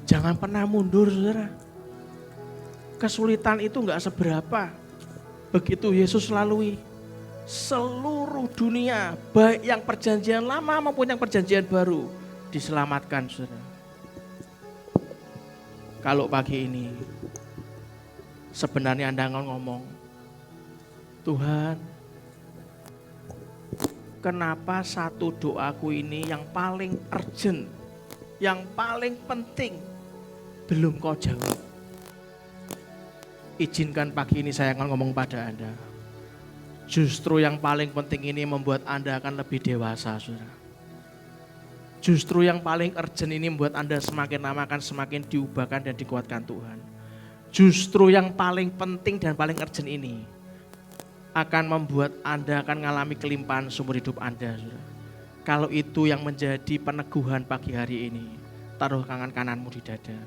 Jangan pernah mundur saudara. Kesulitan itu gak seberapa. Begitu Yesus lalui. Seluruh dunia, baik yang perjanjian lama maupun yang perjanjian baru, diselamatkan saudara. Kalau pagi ini sebenarnya Anda ngomong, Tuhan, kenapa satu doaku ini yang paling urgent, yang paling penting belum kau jawab? Izinkan pagi ini saya akan ngomong pada Anda. Justru yang paling penting ini membuat Anda akan lebih dewasa, saudara. Justru yang paling urgent ini membuat Anda semakin lama akan semakin diubahkan dan dikuatkan Tuhan. Justru yang paling penting dan paling urgent ini akan membuat Anda akan mengalami kelimpahan seumur hidup Anda, saudara. Kalau itu yang menjadi peneguhan pagi hari ini, taruh tangan kananmu di dada.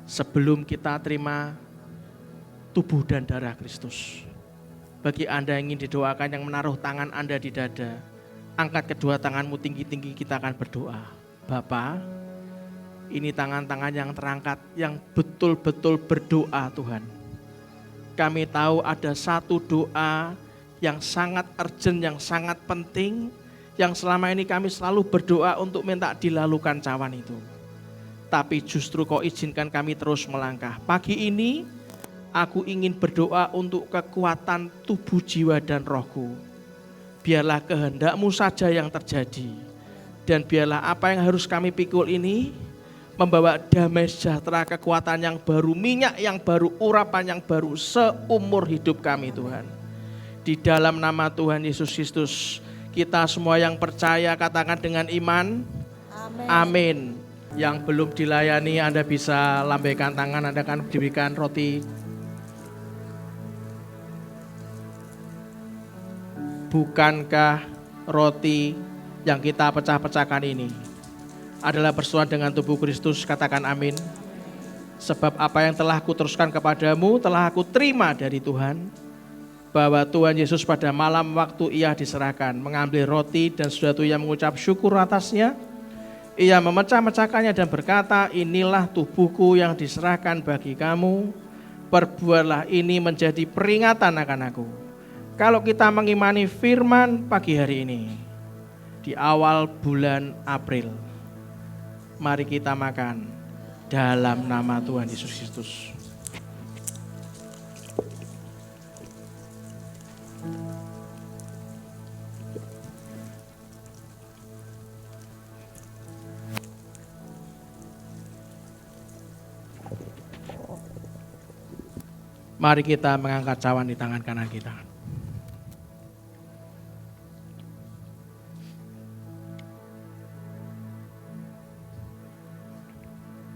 Sebelum kita terima tubuh dan darah Kristus. Bagi Anda yang ingin didoakan, yang menaruh tangan Anda di dada, angkat kedua tanganmu tinggi-tinggi, kita akan berdoa. Bapa, ini tangan-tangan yang terangkat, yang betul-betul berdoa Tuhan. Kami tahu ada satu doa yang sangat urgent, yang sangat penting, yang selama ini kami selalu berdoa untuk minta dilalukan cawan itu. Tapi justru kau izinkan kami terus melangkah. Pagi ini, aku ingin berdoa untuk kekuatan tubuh, jiwa, dan rohku. Biarlah kehendak-Mu saja yang terjadi. Dan biarlah apa yang harus kami pikul ini membawa damai sejahtera, kekuatan yang baru, minyak yang baru, urapan yang baru seumur hidup kami Tuhan. Di dalam nama Tuhan Yesus Kristus, kita semua yang percaya katakan dengan iman, amin. Yang belum dilayani Anda bisa lambaikan tangan, Anda akan diberikan roti. Bukankah roti yang kita pecah-pecahkan ini adalah bersuara dengan tubuh Kristus? Katakan amin. Sebab apa yang telah kuteruskan kepadamu telah aku terima dari Tuhan, bahwa Tuhan Yesus pada malam waktu ia diserahkan mengambil roti dan sudah itu ia mengucap syukur atasnya. Ia memecah-mecahkannya dan berkata, inilah tubuhku yang diserahkan bagi kamu, perbuatlah ini menjadi peringatan akan aku. Kalau kita mengimani firman pagi hari ini, di awal bulan April, mari kita makan dalam nama Tuhan Yesus Kristus. Mari kita mengangkat cawan di tangan kanan kita.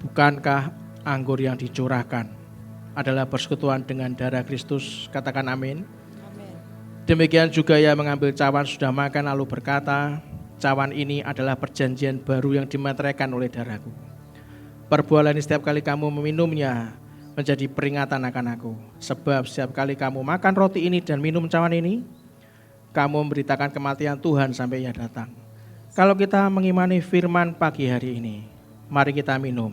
Bukankah anggur yang dicurahkan adalah persekutuan dengan darah Kristus? Katakan amin. Amin. Demikian juga ia mengambil cawan sudah makan lalu berkata, cawan ini adalah perjanjian baru yang dimeteraikan oleh darahku. Perbuatlah ini setiap kali kamu meminumnya menjadi peringatan akan aku. Sebab setiap kali kamu makan roti ini dan minum cawan ini, kamu memberitakan kematian Tuhan sampai ia datang. Kalau kita mengimani firman pagi hari ini, mari kita minum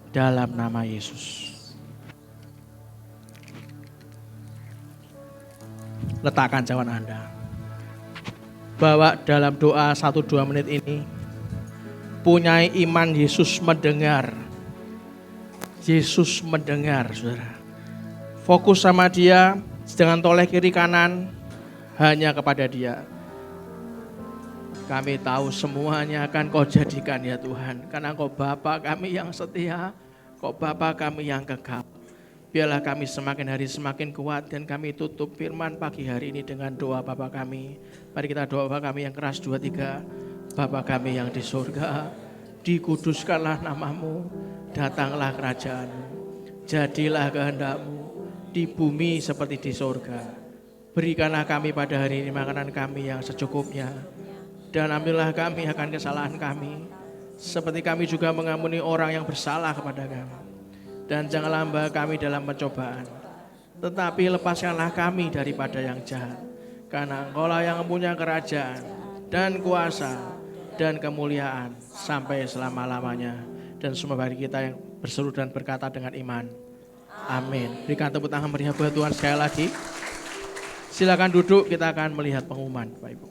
dalam nama Yesus. Letakkan cawan Anda. Bawa dalam doa 1-2 menit ini. Punyai iman Yesus mendengar. Yesus mendengar, saudara. Fokus sama dia, jangan toleh kiri kanan, hanya kepada dia. Kami tahu semuanya akan kau jadikan ya Tuhan. Karena kau Bapa kami yang setia, kau Bapa kami yang kekal. Biarlah kami semakin hari semakin kuat dan kami tutup firman pagi hari ini dengan doa Bapa kami. Mari kita doa Bapa kami yang keras 2-3. Bapa kami yang di surga, dikuduskanlah namamu, datanglah kerajaanmu, jadilah kehendak-Mu di bumi seperti di surga. Berikanlah kami pada hari ini makanan kami yang secukupnya. Dan ambillah kami akan kesalahan kami, seperti kami juga mengampuni orang yang bersalah kepada kami. Dan janganlah hamba kami dalam pencobaan, tetapi lepaskanlah kami daripada yang jahat. Karena Engkaulah yang mempunyai kerajaan dan kuasa dan kemuliaan sampai selama-lamanya. Dan semua bagi kita yang berseru dan berkata dengan iman, amin. Berikan tepuk tangan meriah buat Tuhan sekali lagi. Silakan duduk, kita akan melihat pengumuman, Bapak Ibu.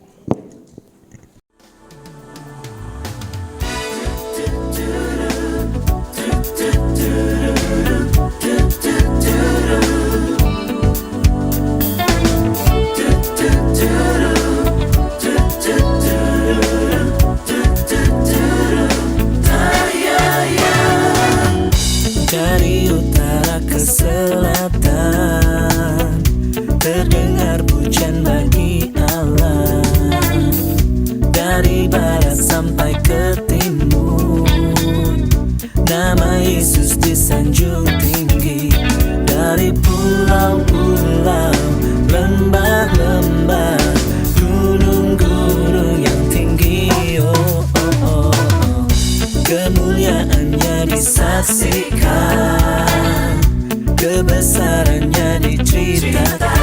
Dari utara ke selatan terdengar pujian bagi Allah. Dari barat sampai ke timur, nama Yesus disanjung tinggi. Dari pulau-pulau, lembah-lembah, gunung-gunung yang tinggi, oh, oh, oh, oh. Kemuliaannya disaksikan, kebesarannya diceritakan.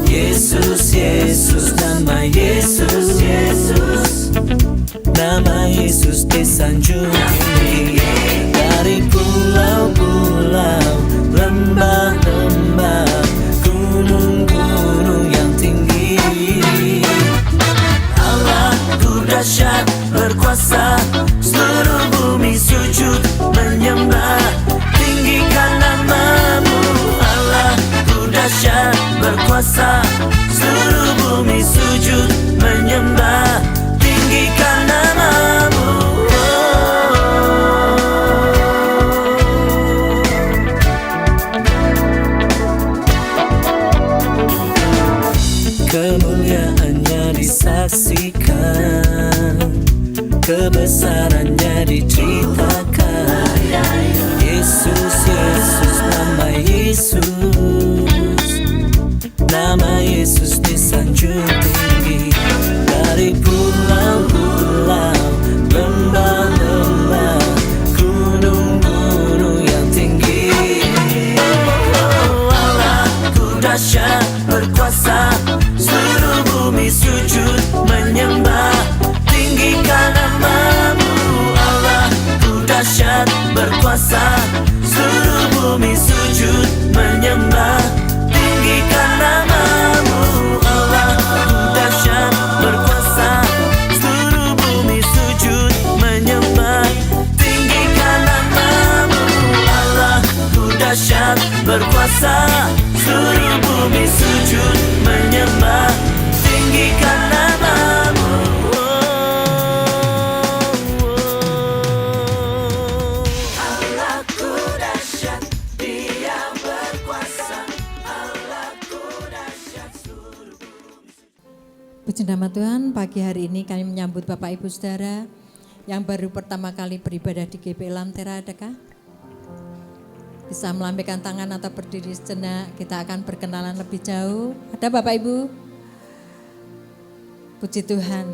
Yesus, Yesus, nama Yesus, Yesus, nama Yesus disanjung tinggi. Dari pulau-pulau, lembah-lembah, gunung-gunung yang tinggi. Allahku dahsyat berkuasa, seluruh bumi sujud menyembah. Tinggikan namamu, Allahku dahsyat berkuasa, seluruh bumi sujud menyembah. Tinggikan namamu, kemuliaannya disaksikan, kebesarannya diceritakan. Yesus, Yesus, nama Yesus, nama Yesus disanjung tinggi. Dari pulau-pulau, lembah-lembah, gunung-gunung yang tinggi. Oh, Allahku dahsyat berkuasa, seluruh bumi sujud menyembah. Tinggikan namamu, Allahku dahsyat berkuasa, seluruh bumi sujud menyembah. Tinggikan namamu, Allahku dahsyat berkuasa, seluruh bumi sujud menyembah. Tinggikan namamu, Allahku dahsyat berkuasa, seluruh bumi sujud menyembah. Tinggikan namamu, Allahku dahsyat, Dia berkuasa, Allahku dahsyat, seluruh bumi. Puji nama Tuhan, pagi hari ini kami menyambut Bapak Ibu Saudara yang baru pertama kali beribadah di GP Lantera. Adakah? Bisa melambaikan tangan atau berdiri sejenak, kita akan berkenalan lebih jauh. Ada Bapak Ibu? Puji Tuhan,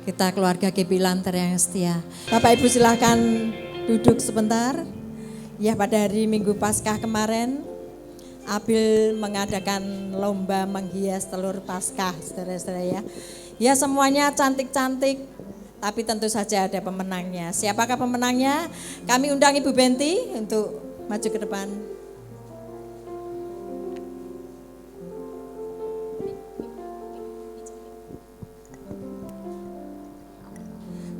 kita keluarga GP Lantera yang setia. Bapak Ibu silahkan duduk sebentar. Ya, pada hari Minggu Paskah kemarin, Abil mengadakan lomba menghias telur Paskah, saudara-saudara ya. Ya, semuanya cantik-cantik, tapi tentu saja ada pemenangnya. Siapakah pemenangnya? Kami undang Ibu Benti untuk maju ke depan.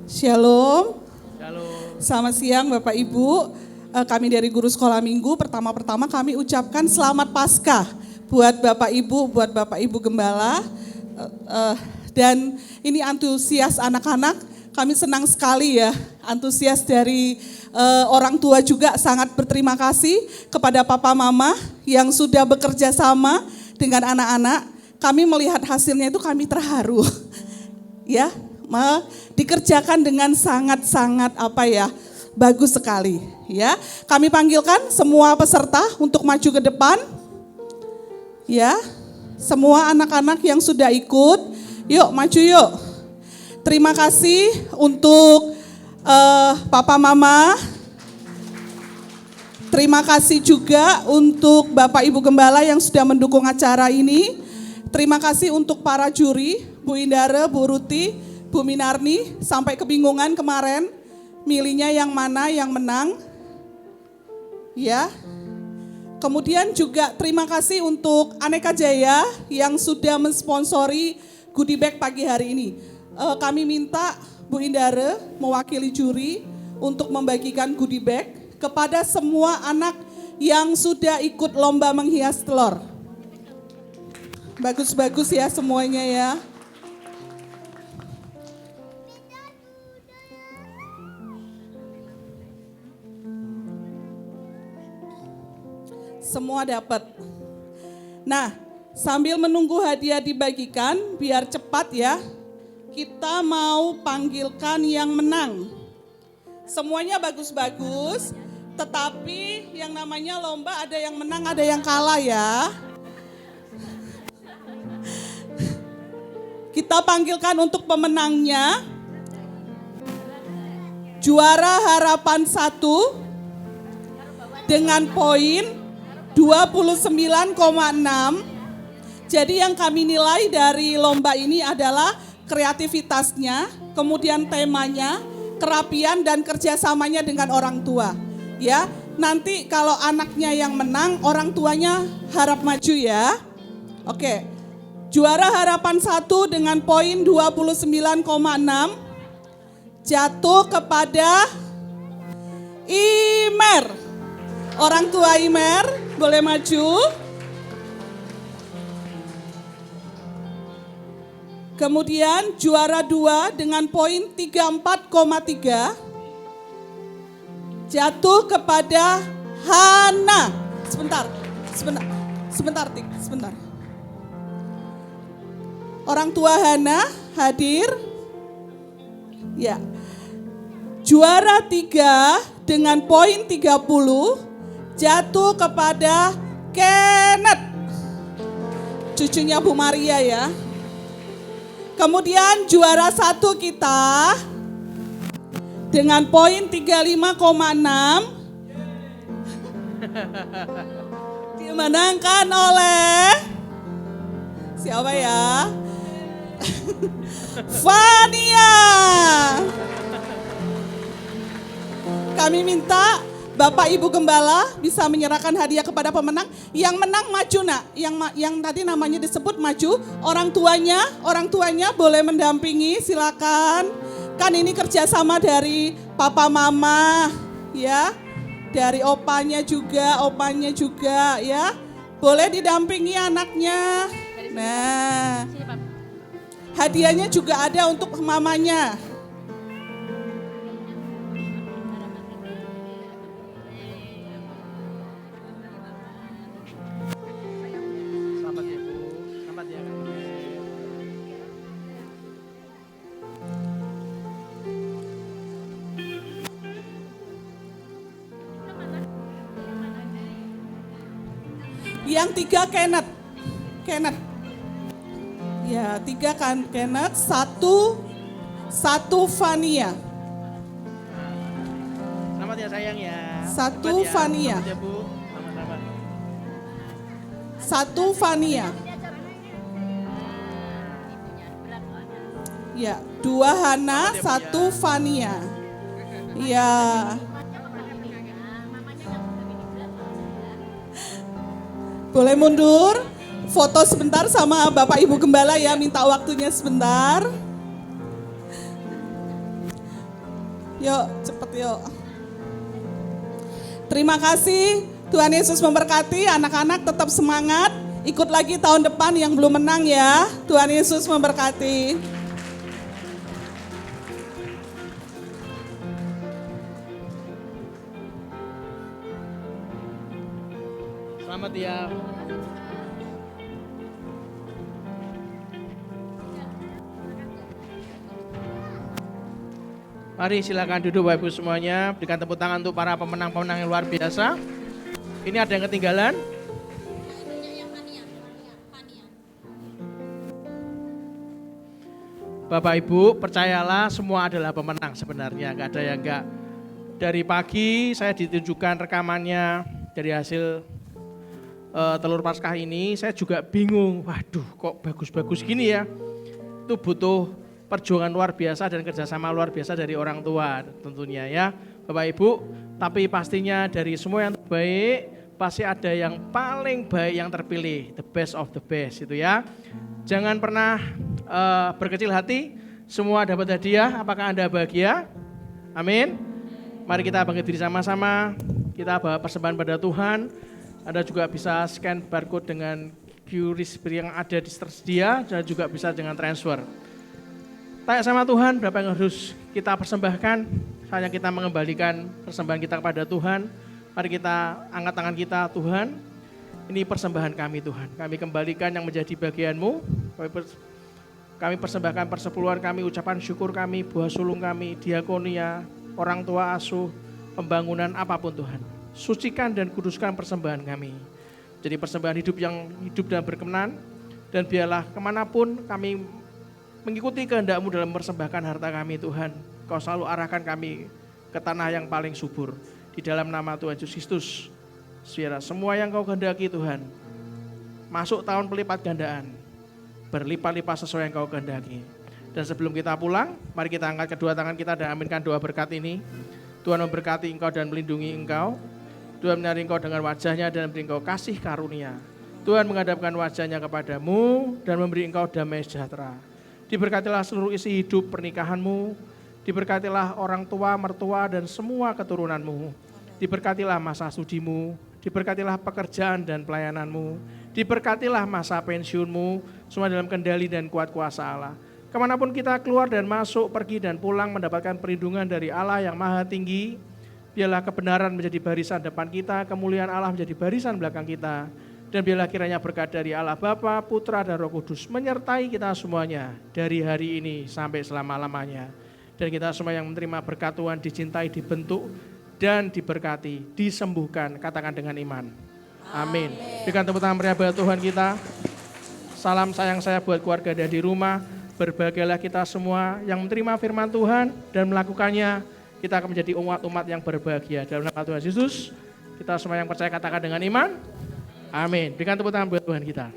Shalom. Shalom. Selamat siang Bapak Ibu. Kami dari Guru Sekolah Minggu, pertama-tama kami ucapkan selamat Paskah buat Bapak Ibu Gembala. Dan ini antusias anak-anak, kami senang sekali ya, antusias dari orang tua juga sangat berterima kasih kepada Papa Mama yang sudah bekerja sama dengan anak-anak. Kami melihat hasilnya itu kami terharu. Ya, dikerjakan dengan sangat-sangat bagus sekali ya. Kami panggilkan semua peserta untuk maju ke depan. Ya, semua anak-anak yang sudah ikut, yuk maju yuk. Terima kasih untuk Papa Mama. Terima kasih juga untuk Bapak Ibu Gembala yang sudah mendukung acara ini. Terima kasih untuk para juri, Bu Indara, Bu Ruti, Bu Minarni, sampai kebingungan kemarin milihnya yang mana yang menang. Ya. Kemudian juga terima kasih untuk Aneka Jaya yang sudah mensponsori goodie bag pagi hari ini. Kami minta Bu Indara mewakili juri untuk membagikan goodie bag kepada semua anak yang sudah ikut lomba menghias telur. Bagus-bagus ya semuanya ya. Semua dapat. Nah, sambil menunggu hadiah dibagikan, biar cepat ya, kita mau panggilkan yang menang. Semuanya bagus-bagus, tetapi yang namanya lomba ada yang menang, ada yang kalah ya. Kita panggilkan untuk pemenangnya. Juara harapan 1 dengan poin 29,6. Jadi yang kami nilai dari lomba ini adalah kreativitasnya, kemudian temanya, kerapian dan kerjasamanya dengan orang tua. Ya, nanti kalau anaknya yang menang, orang tuanya harap maju ya. Oke, juara harapan 1 dengan poin 29,6 jatuh kepada Imer. Orang tua Imer boleh maju. Kemudian juara 2 dengan poin 34,3 jatuh kepada Hana. Sebentar. Orang tua Hana hadir. Ya. Juara 3 dengan poin 30 jatuh kepada Kenneth. Cucunya Bu Maria ya. Kemudian juara 1 kita dengan poin 35,6 dimenangkan oleh siapa ya? Fania. Kami minta Bapak Ibu Gembala bisa menyerahkan hadiah kepada pemenang. Yang menang maju nak, yang tadi namanya disebut maju. Orang tuanya boleh mendampingi, silakan. Kan ini kerjasama dari Papa Mama, ya, dari opanya juga, ya. Boleh didampingi anaknya. Nah, hadiahnya juga ada untuk mamanya. Yang 3 Kenneth. Ya, 3 kan Kenneth, 1 Fania. Selamat ya sayang ya. 1 Fania. Selamat ya Bu. Sama-sama. 1 Fania. Ya, 2 Hana, 1 Fania. Ya. Boleh mundur, foto sebentar sama Bapak Ibu Gembala ya, minta waktunya sebentar. Yuk, cepet yuk. Terima kasih, Tuhan Yesus memberkati, anak-anak tetap semangat, ikut lagi tahun depan yang belum menang ya. Tuhan Yesus memberkati. Selamat ya. Mari silakan duduk Bapak Ibu semuanya. Berikan tepuk tangan untuk para pemenang-pemenang yang luar biasa. Ini ada yang ketinggalan? Bapak Ibu, percayalah semua adalah pemenang sebenarnya, nggak ada yang enggak. Dari pagi saya ditunjukkan rekamannya dari hasil telur Paskah ini, saya juga bingung, waduh kok bagus-bagus gini ya. Itu butuh perjuangan luar biasa dan kerjasama luar biasa dari orang tua tentunya ya Bapak Ibu. Tapi pastinya dari semua yang terbaik, pasti ada yang paling baik yang terpilih, the best of the best itu ya. Jangan pernah berkecil hati, semua dapat hadiah, apakah Anda bahagia? Amin. Mari kita bangkit diri sama-sama, kita bawa persembahan pada Tuhan. Anda juga bisa scan barcode dengan QRIS yang ada di tersedia dan juga bisa dengan transfer. Tanya sama Tuhan berapa yang harus kita persembahkan, hanya kita mengembalikan persembahan kita kepada Tuhan. Mari kita angkat tangan kita, Tuhan, ini persembahan kami Tuhan. Kami kembalikan yang menjadi bagian-Mu. Kami persembahkan persepuluhan kami, ucapan syukur kami, buah sulung kami, diakonia, orang tua asuh, pembangunan apapun Tuhan. Sucikan dan kuduskan persembahan kami. Jadi persembahan hidup yang hidup dan berkenan. Dan biarlah kemanapun kami mengikuti kehendak-Mu dalam mempersembahkan harta kami Tuhan. Kau selalu arahkan kami ke tanah yang paling subur. Di dalam nama Tuhan Yesus Kristus. Biarlah semua yang Kau kehendaki Tuhan. Masuk tahun pelipat gandaan. Berlipat-lipat sesuai yang Kau kehendaki. Dan sebelum kita pulang, mari kita angkat kedua tangan kita dan aminkan doa berkat ini. Tuhan memberkati engkau dan melindungi engkau. Tuhan menyertai engkau dengan wajahnya dan memberi engkau kasih karunia. Tuhan menghadapkan wajahnya kepadamu dan memberi engkau damai sejahtera. Diberkatilah seluruh isi hidup pernikahanmu. Diberkatilah orang tua, mertua dan semua keturunanmu. Diberkatilah masa sudimu. Diberkatilah pekerjaan dan pelayananmu. Diberkatilah masa pensiunmu. Semua dalam kendali dan kuat kuasa Allah. Kemanapun kita keluar dan masuk, pergi dan pulang mendapatkan perlindungan dari Allah yang maha tinggi. Biarlah kebenaran menjadi barisan depan kita, kemuliaan Allah menjadi barisan belakang kita. Dan biarlah kiranya berkat dari Allah Bapa, Putra dan Roh Kudus menyertai kita semuanya dari hari ini sampai selama-lamanya. Dan kita semua yang menerima berkat Tuhan dicintai, dibentuk dan diberkati, disembuhkan, katakan dengan iman. Amin. Berikan tepuk tangan meriah buat Tuhan kita. Salam sayang saya buat keluarga dan di rumah. Berbahagialah kita semua yang menerima firman Tuhan dan melakukannya. Kita akan menjadi umat-umat yang berbahagia. Dalam nama Tuhan Yesus, kita semua yang percaya katakan dengan iman. Amin. Berikan tepuk tangan buat Tuhan kita.